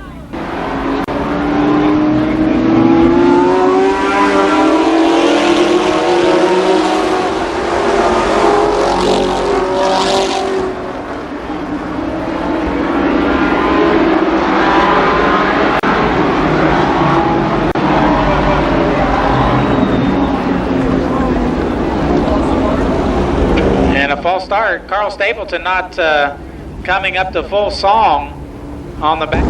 False start. Carl Stapleton not coming up to full song on the back.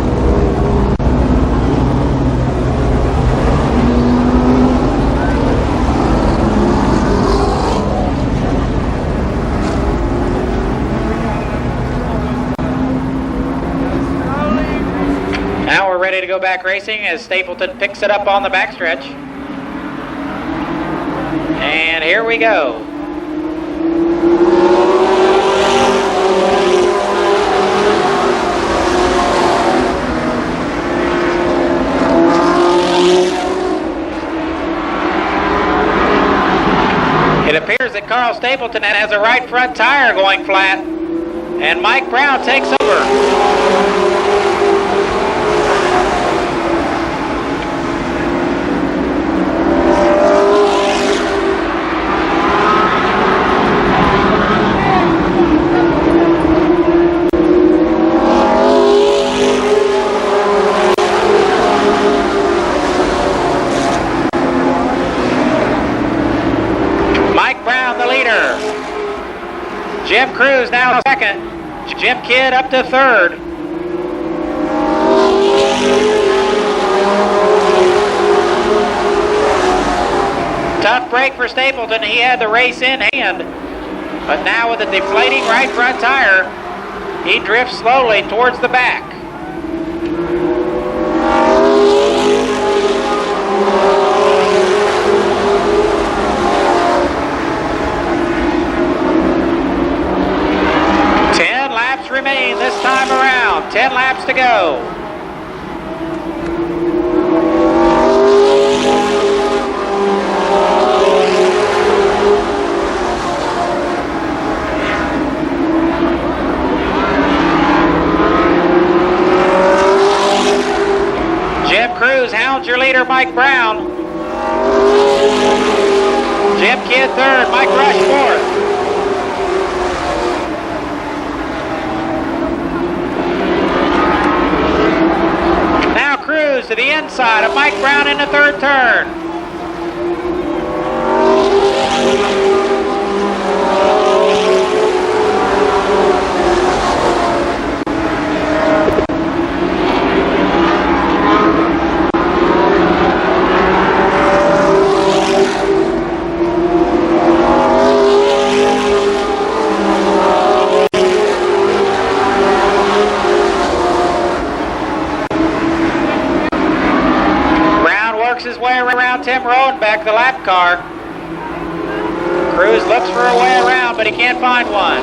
Now we're ready to go back racing as Stapleton picks it up on the backstretch. And here we go. Carl Stapleton has a right front tire going flat, and Mike Brown takes over. Jim Cruz now second. Jim Kidd up to third. Tough break for Stapleton. He had the race in hand. But now with a deflating right front tire, he drifts slowly towards the back. Remain this time around. 10 laps to go. Jim Cruz hounds your leader, Mike Brown. Jim Kidd third, Mike Rush fourth. To the inside of Mike Brown in the third turn. His way around Tim Rodenbeck, the lap car. Cruz looks for a way around, but he can't find one.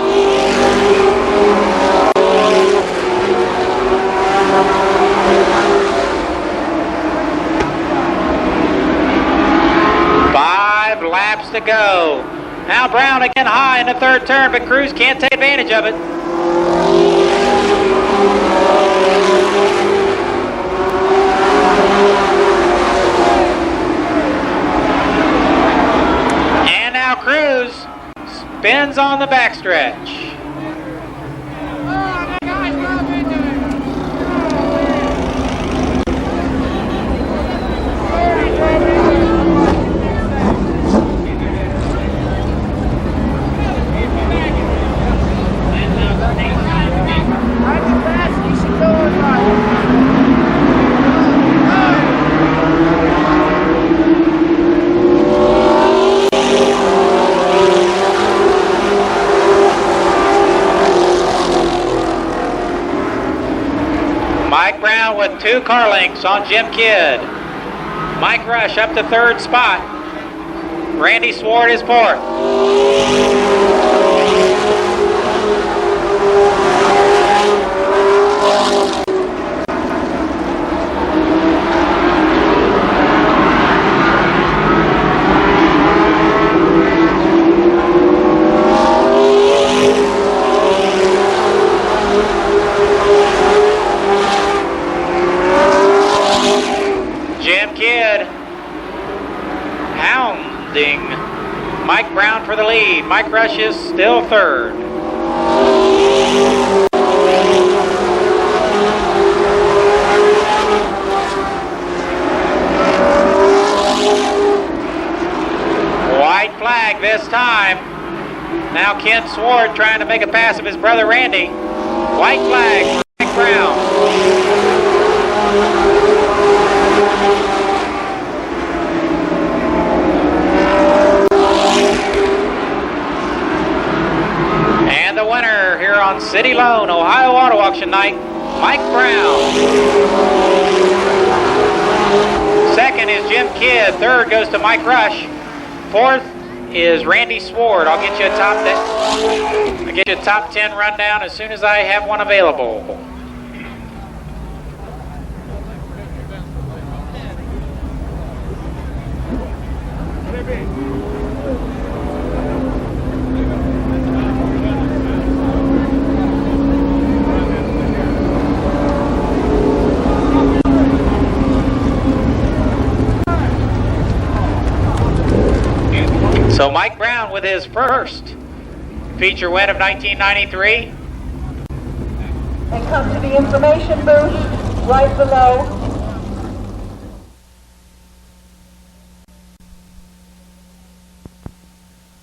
Five laps to go. Now Brown again high in the third turn, but Cruz can't take advantage of it. Cruz spins on the backstretch. Mike Brown with 2 car lengths on Jim Kidd. Mike Rush up to third spot. Randy Swart is fourth. Jim Kidd hounding Mike Brown for the lead. Mike Rush is still third. White flag this time. Now Ken Swart trying to make a pass of his brother Randy. White flag for Mike Brown. And the winner here on City Loan Ohio Auto Auction Night, Mike Brown. Second is Jim Kidd. Third goes to Mike Rush. Fourth is Randy Swart. I'll get you a top 10 rundown as soon as I have one available. So Mike Brown with his first feature win of 1993. And come to the information booth right below.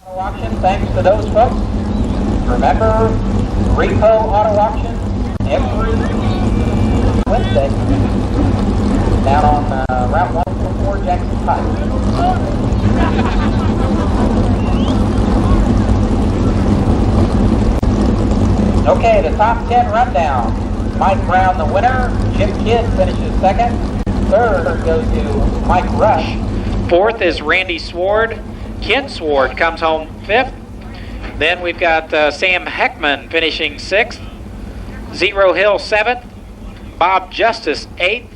Auction, thanks to those folks. Remember, Repo Auto Auction every Wednesday down on Route 144 Jackson Pike. Okay, the top 10 rundown. Mike Brown the winner. Chip Kidd finishes second. Third goes to Mike Rush. Fourth is Randy Sward. Ken Sward comes home fifth. Then we've got Sam Heckman finishing sixth. Zero Hill seventh. Bob Justice eighth.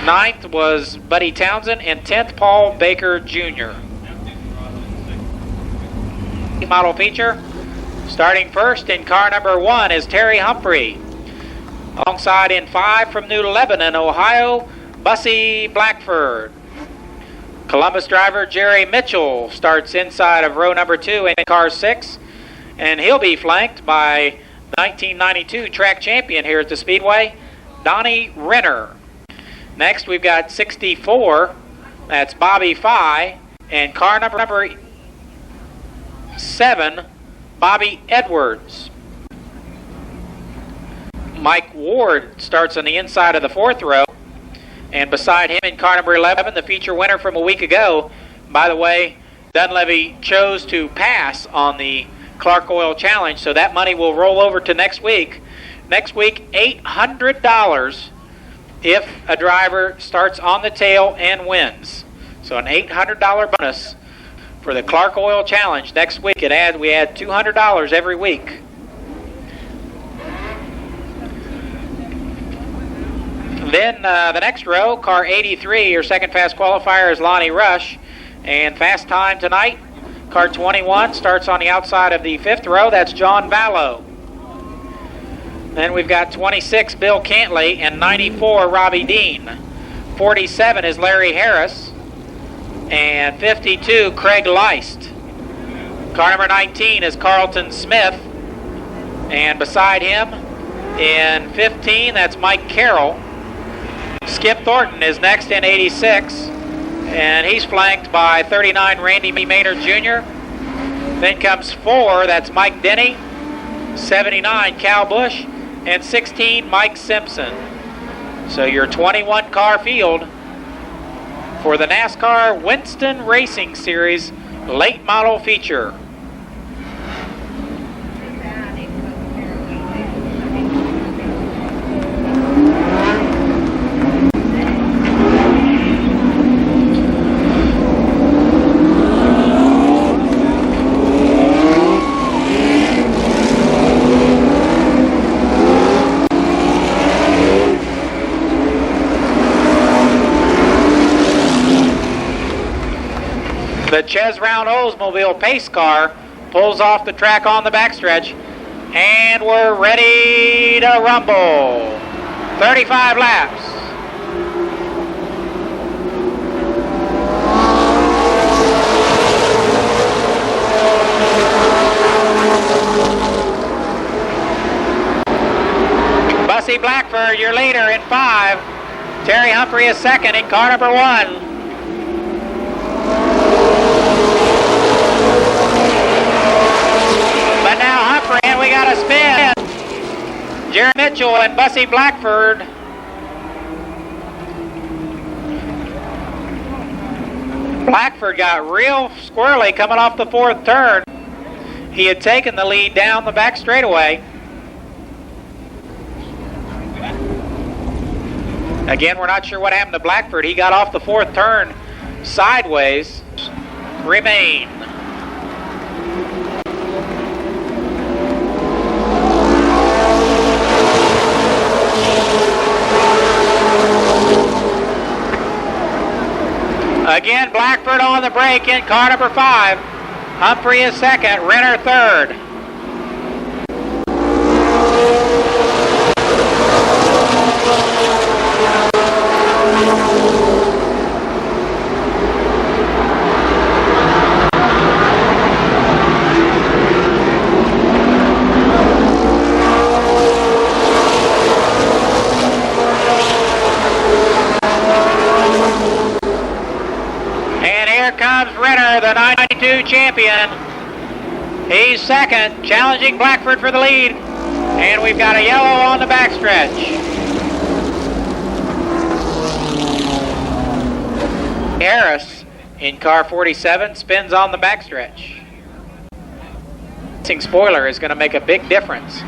Ninth was Buddy Townsend, and 10th Paul Baker Jr. Model feature. Starting first in car number 1 is Terry Humphrey. Alongside in 5 from New Lebanon, Ohio, Bussy Blackford. Columbus driver Jerry Mitchell starts inside of row number 2 in car 6, and he'll be flanked by 1992 track champion here at the Speedway, Donnie Renner. Next we've got 64, that's Bobby Fye, and car number 7, Bobby Edwards. Mike Ward starts on the inside of the 4th row. And beside him in car number 11, the feature winner from a week ago. By the way, Dunleavy chose to pass on the Clark Oil Challenge, so that money will roll over to next week. Next week, $800 if a driver starts on the tail and wins. So an $800 bonus for the Clark Oil Challenge next week. We add $200 every week. Then the next row, car 83, your second fast qualifier is Lonnie Rush. And fast time tonight, car 21 starts on the outside of the 5th row. That's John Vallow. Then we've got 26, Bill Cantley, and 94, Robbie Dean. 47 is Larry Harris. And 52, Craig Leist. Car number 19 is Carlton Smith. And beside him in 15, that's Mike Carroll. Skip Thornton is next in 86, and he's flanked by 39 Randy Maynard Jr. Then comes 4, that's Mike Denny, 79 Cal Bush, and 16 Mike Simpson. So your 21 car field for the NASCAR Winston Racing Series late model feature. The Ches Round Oldsmobile pace car pulls off the track on the backstretch, and we're ready to rumble. 35 laps. Bussy Blackford, your leader in 5. Terry Humphrey is second in car number 1. And we got a spin. Jerry Mitchell and Bussy Blackford. Blackford got real squirrely coming off the 4th turn. He had taken the lead down the back straightaway. Again, we're not sure what happened to Blackford. He got off the 4th turn sideways. Remain. Again, Blackford on the brake in car number 5. Humphrey is second, Renner third. Renner, the 92 champion. He's second, challenging Blackford for the lead. And we've got a yellow on the backstretch. Harris in car 47 spins on the backstretch. Racing spoiler is going to make a big difference.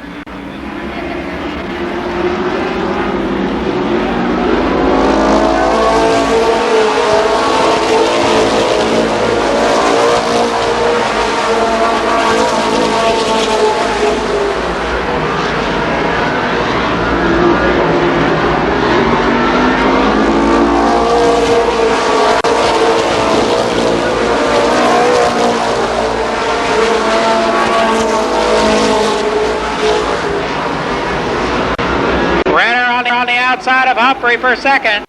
Outside of Humphrey for second.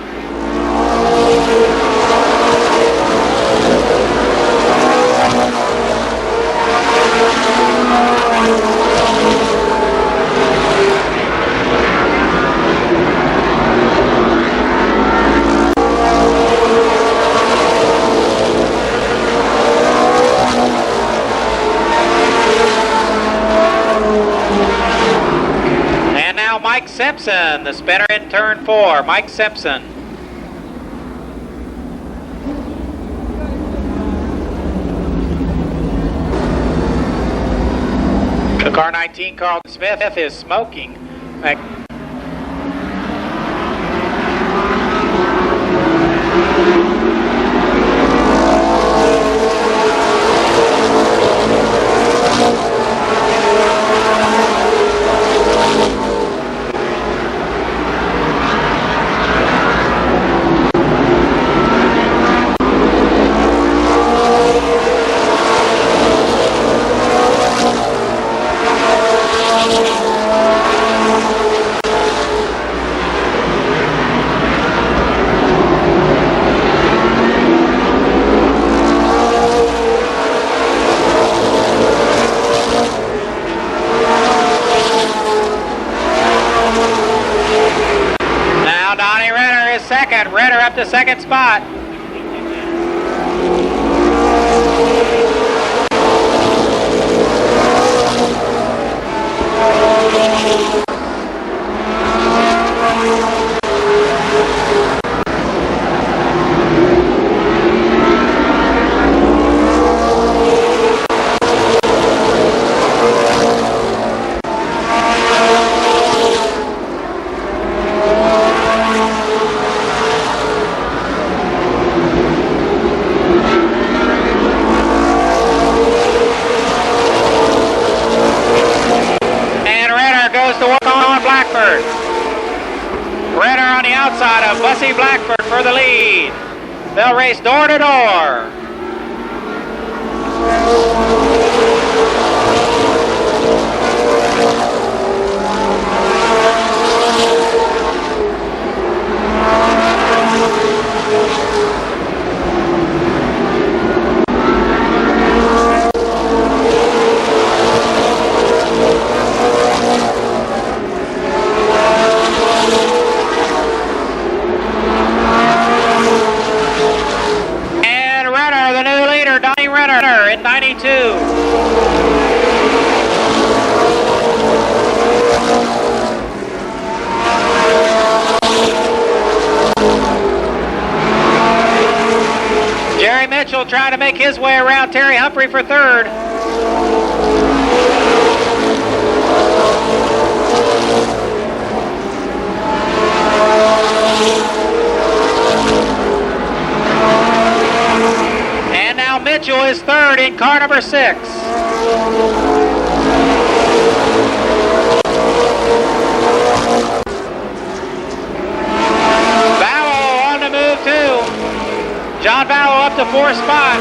Mike Simpson, the spinner in turn 4. Mike Simpson. The car 19, Carlton Smith, is smoking. Renner up to second spot. Renner on the outside of Bussy Blackford for the lead. They'll race door to door. Renner in 92. Jerry Mitchell trying to make his way around Terry Humphrey for third. And now Mitchell is third in car number 6. Vallow on the move too. John Vallow up to 4th spot.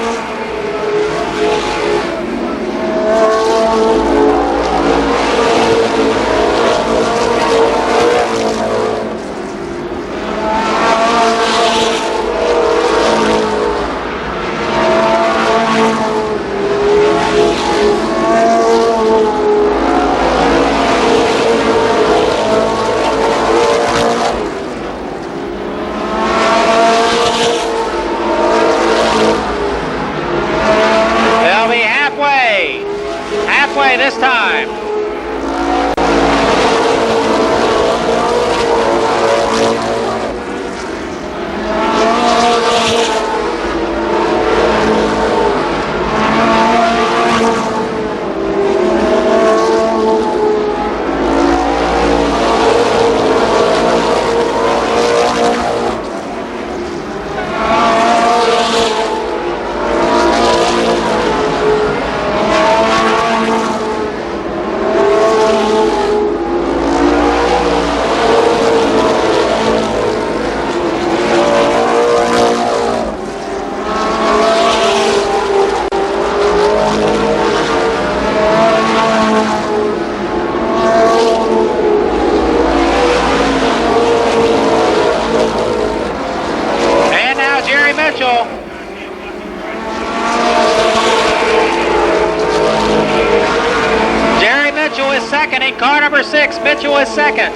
Car number 6, Mitchell is second.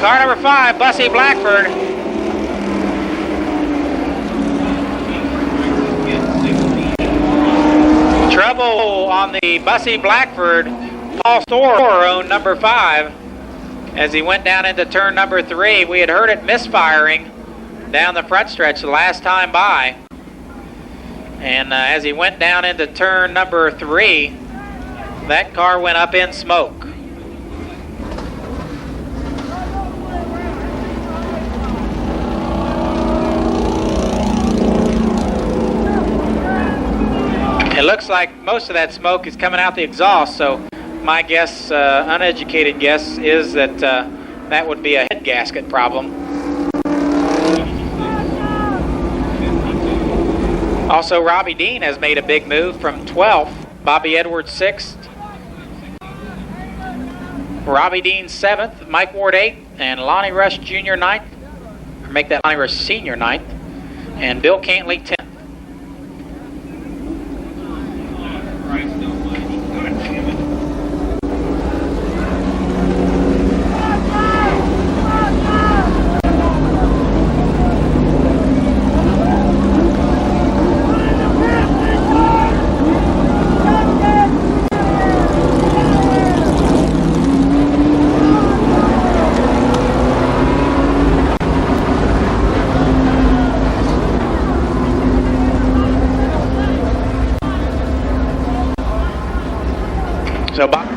Car number 5, Bussy Blackford. Trouble on the Bussy Blackford. Paul Storer owned number 5 as he went down into turn number 3. We had heard it misfiring down the front stretch the last time by. And as he went down into turn number 3, that car went up in smoke. It looks like most of that smoke is coming out the exhaust, so my guess, uneducated guess, is that that would be a head gasket problem. Also, Robbie Dean has made a big move from 12th, Bobby Edwards 6th, Robbie Dean 7th, Mike Ward 8th, and Lonnie Rush Jr. 9th, or make that Lonnie Rush Sr. 9th, and Bill Cantley 10th. So Bob.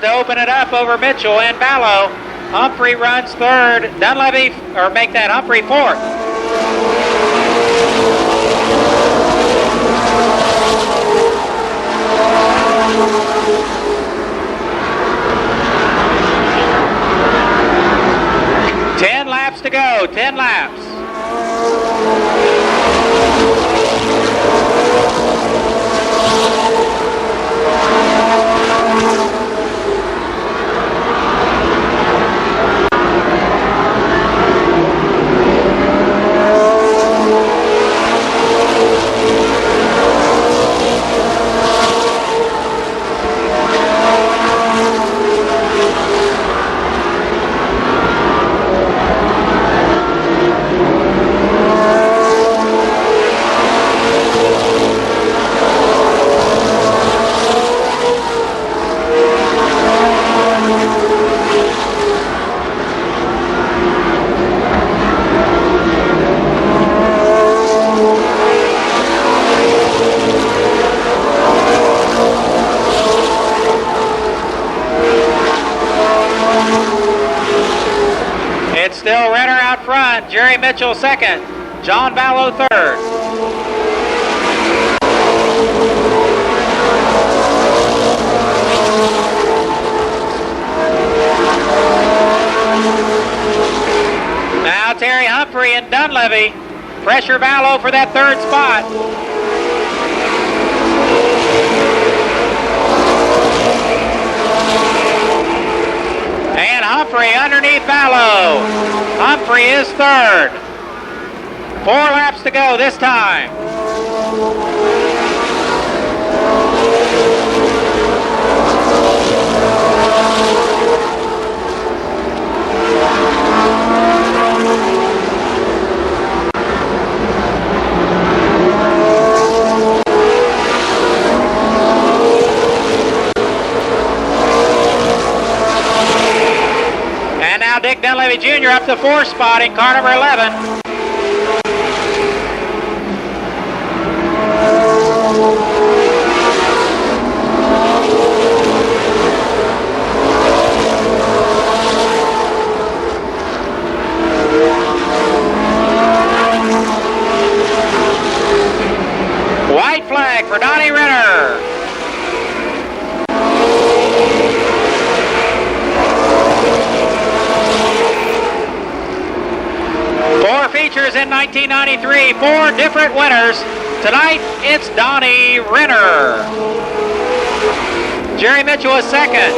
To open it up over Mitchell and Ballo. Humphrey runs third. Dunleavy, or make that Humphrey fourth. Ten laps to go. 10 laps. It's still Renner out front, Jerry Mitchell second, John Ballo third. Now Terry Humphrey and Dunleavy pressure Ballo for that third spot. And Humphrey underneath Ballo. Humphrey is third. 4 laps to go this time. Dick Dunleavy Jr. up to 4th spot in car number 11. White flag for Donnie Renner. Four features in 1993, 4 different winners. Tonight, it's Donnie Renner. Jerry Mitchell is second.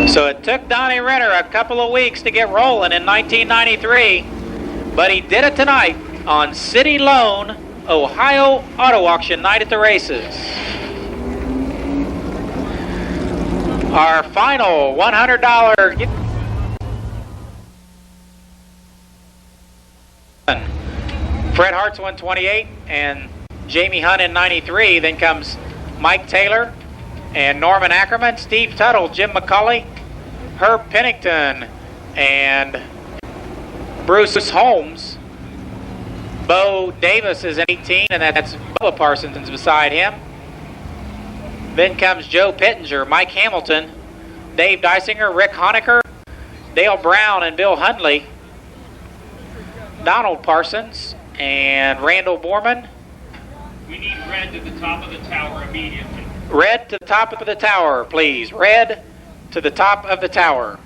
So it took Donnie Renner a couple of weeks to get rolling in 1993, but he did it tonight on City Loan, Ohio Auto Auction night at the races. Our final $100 Fred Hart's 128 and Jamie Hunt in 93. Then comes Mike Taylor and Norman Ackerman, Steve Tuttle, Jim McCulley, Herb Pennington, and Bruce Holmes. Bo Davis is in 18, and that's Bubba Parsons beside him. Then comes Joe Pittenger, Mike Hamilton, Dave Dysinger, Rick Honecker, Dale Brown, and Bill Hundley, Donald Parsons, and Randall Borman. We need red to the top of the tower immediately. Red to the top of the tower, please. Red to the top of the tower.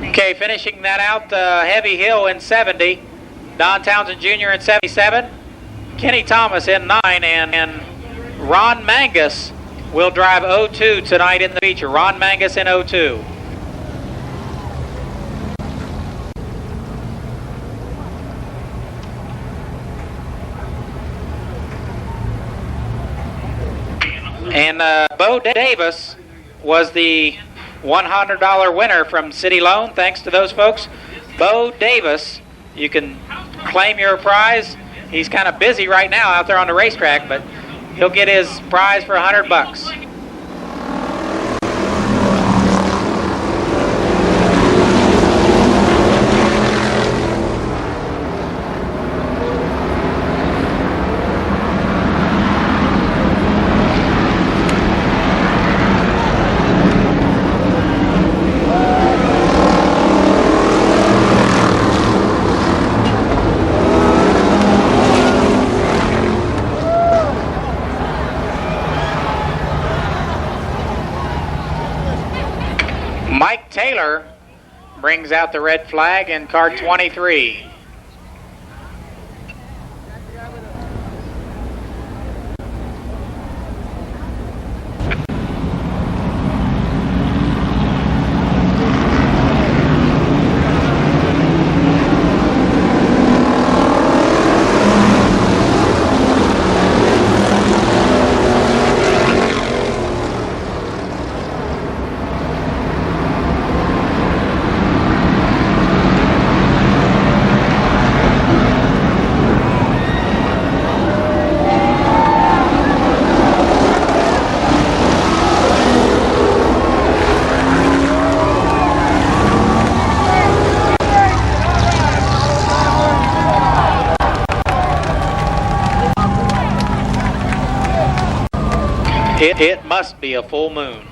Okay, finishing that out, Heavy Hill in 70, Don Townsend Jr. in 77, Kenny Thomas in 9, and Ron Mangus will drive 02 tonight in the feature. Ron Mangus in 02. And Bo Davis was the $100 winner from City Loan. Thanks to those folks. Bo Davis, you can claim your prize. He's kind of busy right now out there on the racetrack, but he'll get his prize for $100. Mike Taylor brings out the red flag in car 23. It must be a full moon.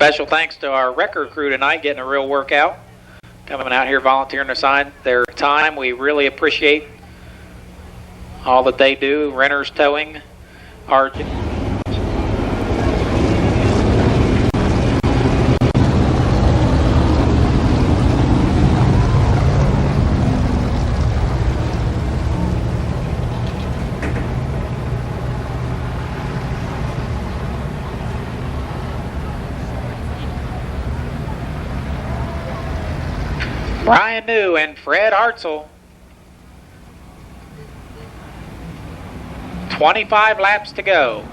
Special thanks to our record crew tonight, getting a real workout. Coming out here volunteering to sign their time. We really appreciate all that they do. Renters Towing, our Brian New and Fred Hartzell. 25 laps to go.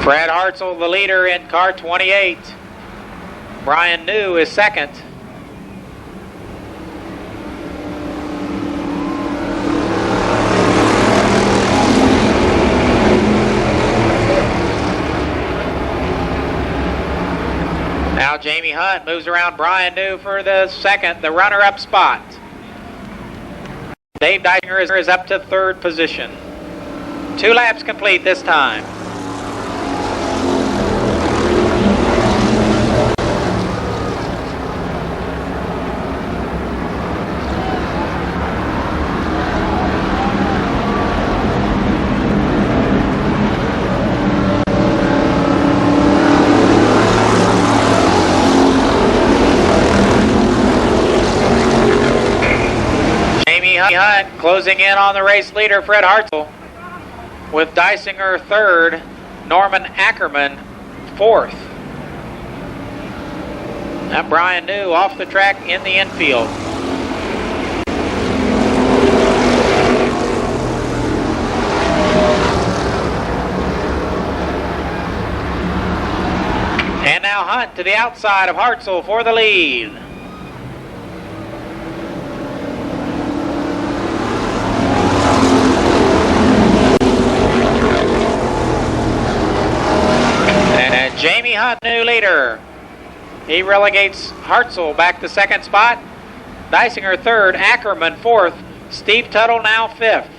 Fred Hartzell, the leader in car 28. Brian New is second. Now Jamie Hunt moves around Brian New for the second, the runner-up spot. Dave Dysinger is up to third position. 2 laps complete this time. Hunt closing in on the race leader, Fred Hartzell, with Dysinger third, Norman Ackerman fourth. Now Brian New off the track in the infield. And now Hunt to the outside of Hartzell for the lead. Jamie Hunt, new leader. He relegates Hartzell back to second spot. Dysinger third, Ackerman fourth, Steve Tuttle now fifth.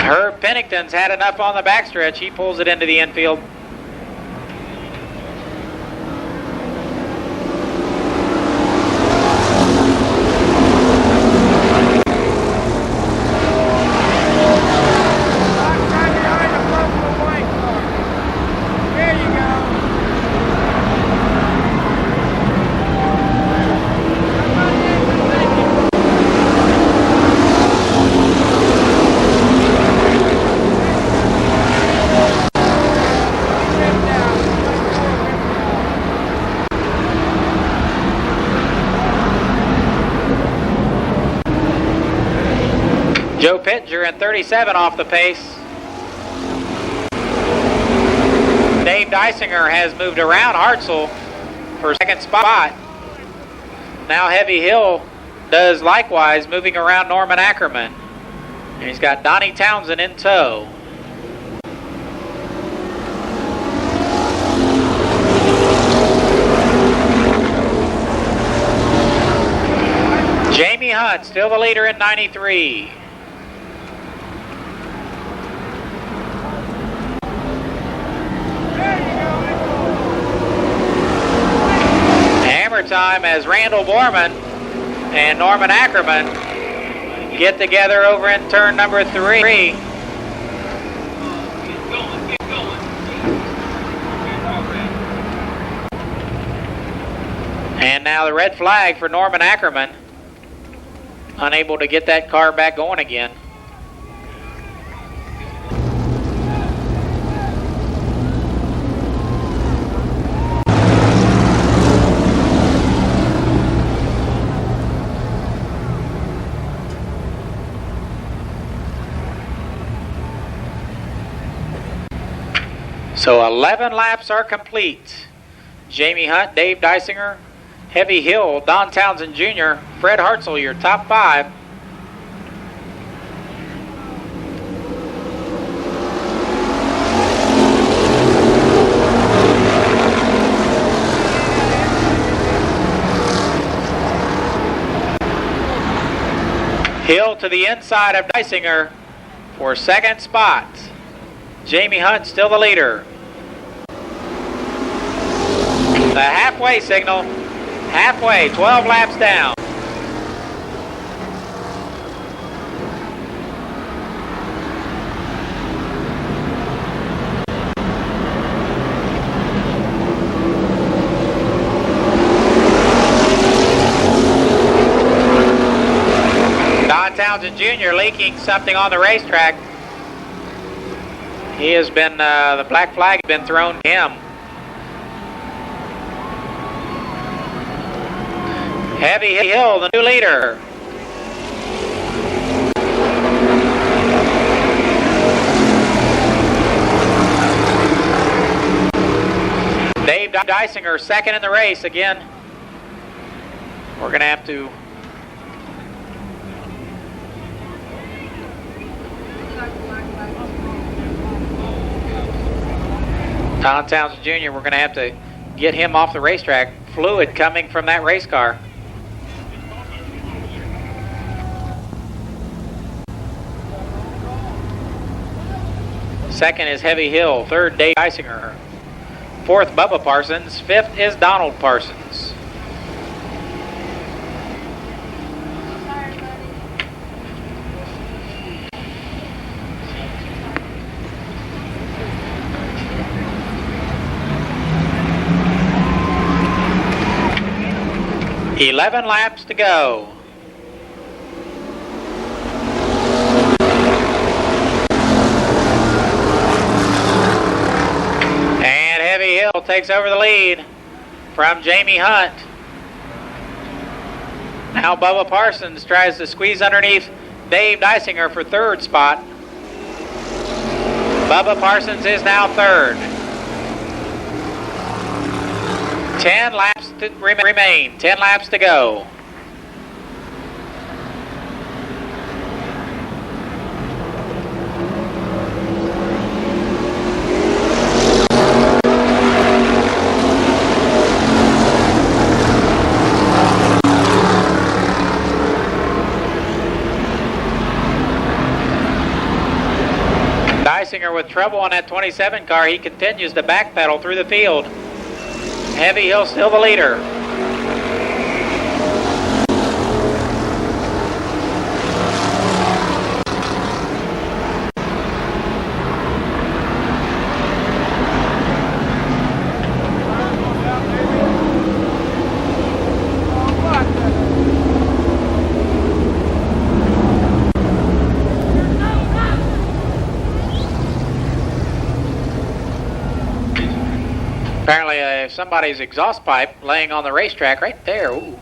Herb Pennington's had enough on the backstretch. He pulls it into the infield. Joe Pittenger in 37 off the pace. Dave Dysinger has moved around Hartzell for second spot. Now Heavy Hill does likewise, moving around Norman Ackerman. And he's got Donnie Townsend in tow. Jamie Hunt, still the leader in 93. Time as Randall Borman and Norman Ackerman get together over in turn number 3. And now the red flag for Norman Ackerman, unable to get that car back going again. So 11 laps are complete. Jamie Hunt, Dave Dysinger, Heavy Hill, Don Townsend Jr., Fred Hartzell, your top 5. Hill to the inside of Dysinger for second spot. Jamie Hunt still the leader. The halfway signal. Halfway, 12 laps down. Don Townsend Jr. leaking something on the racetrack. He has been, the black flag has been thrown to him. Heavy Hill, the new leader. Dave Dysinger second in the race again. We're going to have to Don Townsend Jr., we're going to have to get him off the racetrack. Fluid coming from that race car. Second is Heavy Hill. Third, Dave Dysinger. Fourth, Bubba Parsons. Fifth is Donald Parsons. $11 laps to go. And Heavy Hill takes over the lead from Jamie Hunt. Now Bubba Parsons tries to squeeze underneath Dave Dysinger for third spot. Bubba Parsons is now third. 10 laps to remain. 10 laps to go. Dysinger with trouble on that 27 car. He continues to backpedal through the field. Heavy Hill still the leader. Apparently somebody's exhaust pipe laying on the racetrack right there. Ooh,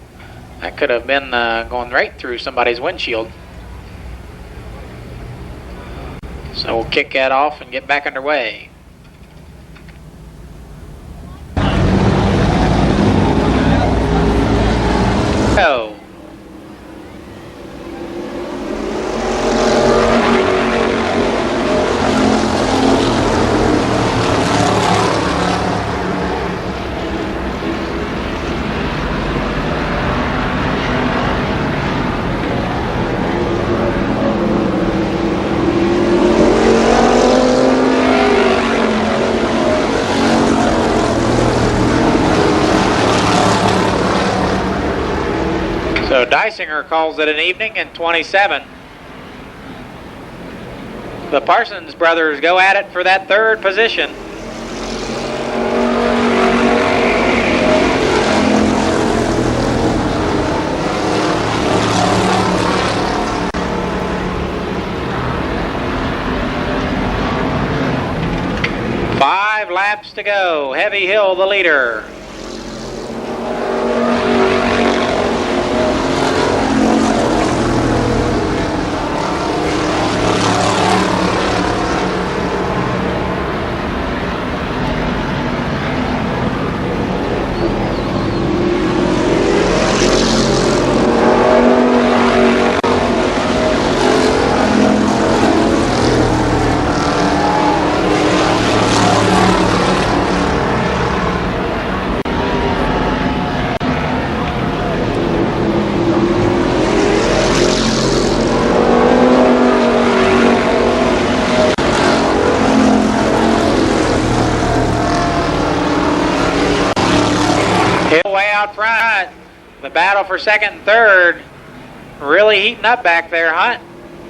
that could have been going right through somebody's windshield. So we'll kick that off and get back underway. Oh. So Dysinger calls it an evening in 27. The Parsons brothers go at it for that third position. Five laps to go. Heavy Hill the leader. front. The battle for second and third really heating up back there. Hunt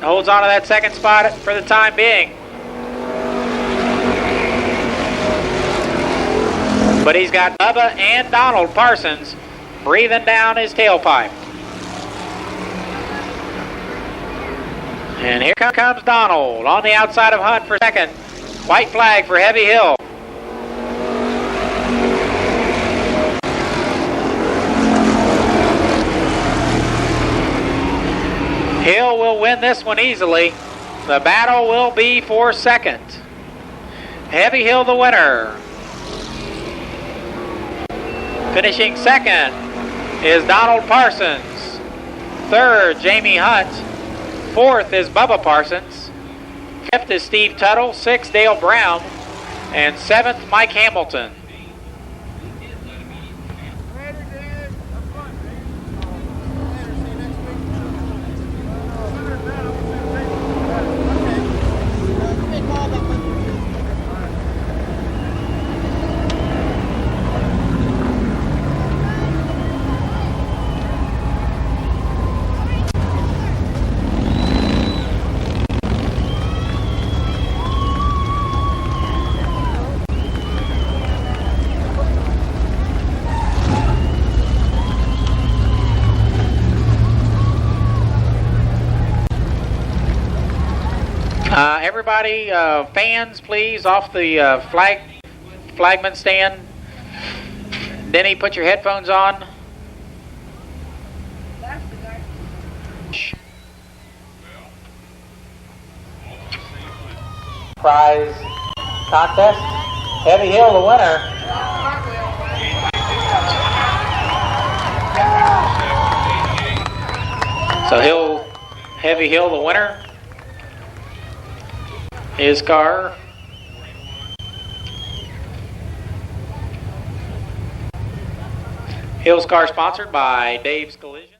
holds on to that second spot for the time being. But he's got Bubba and Donald Parsons breathing down his tailpipe. And here comes Donald on the outside of Hunt for second. White flag for Heavy Hill. Hill will win this one easily. The battle will be for second. Heavy Hill the winner. Finishing second is Donald Parsons. Third, Jamie Hunt. Fourth is Bubba Parsons. Fifth is Steve Tuttle. Sixth, Dale Brown. And seventh, Mike Hamilton. Everybody, fans, please, off the flagman stand. Denny, put your headphones on. Prize contest. Heavy Hill the winner. So Heavy Hill the winner. His car. Hill's car sponsored by Dave's Collision.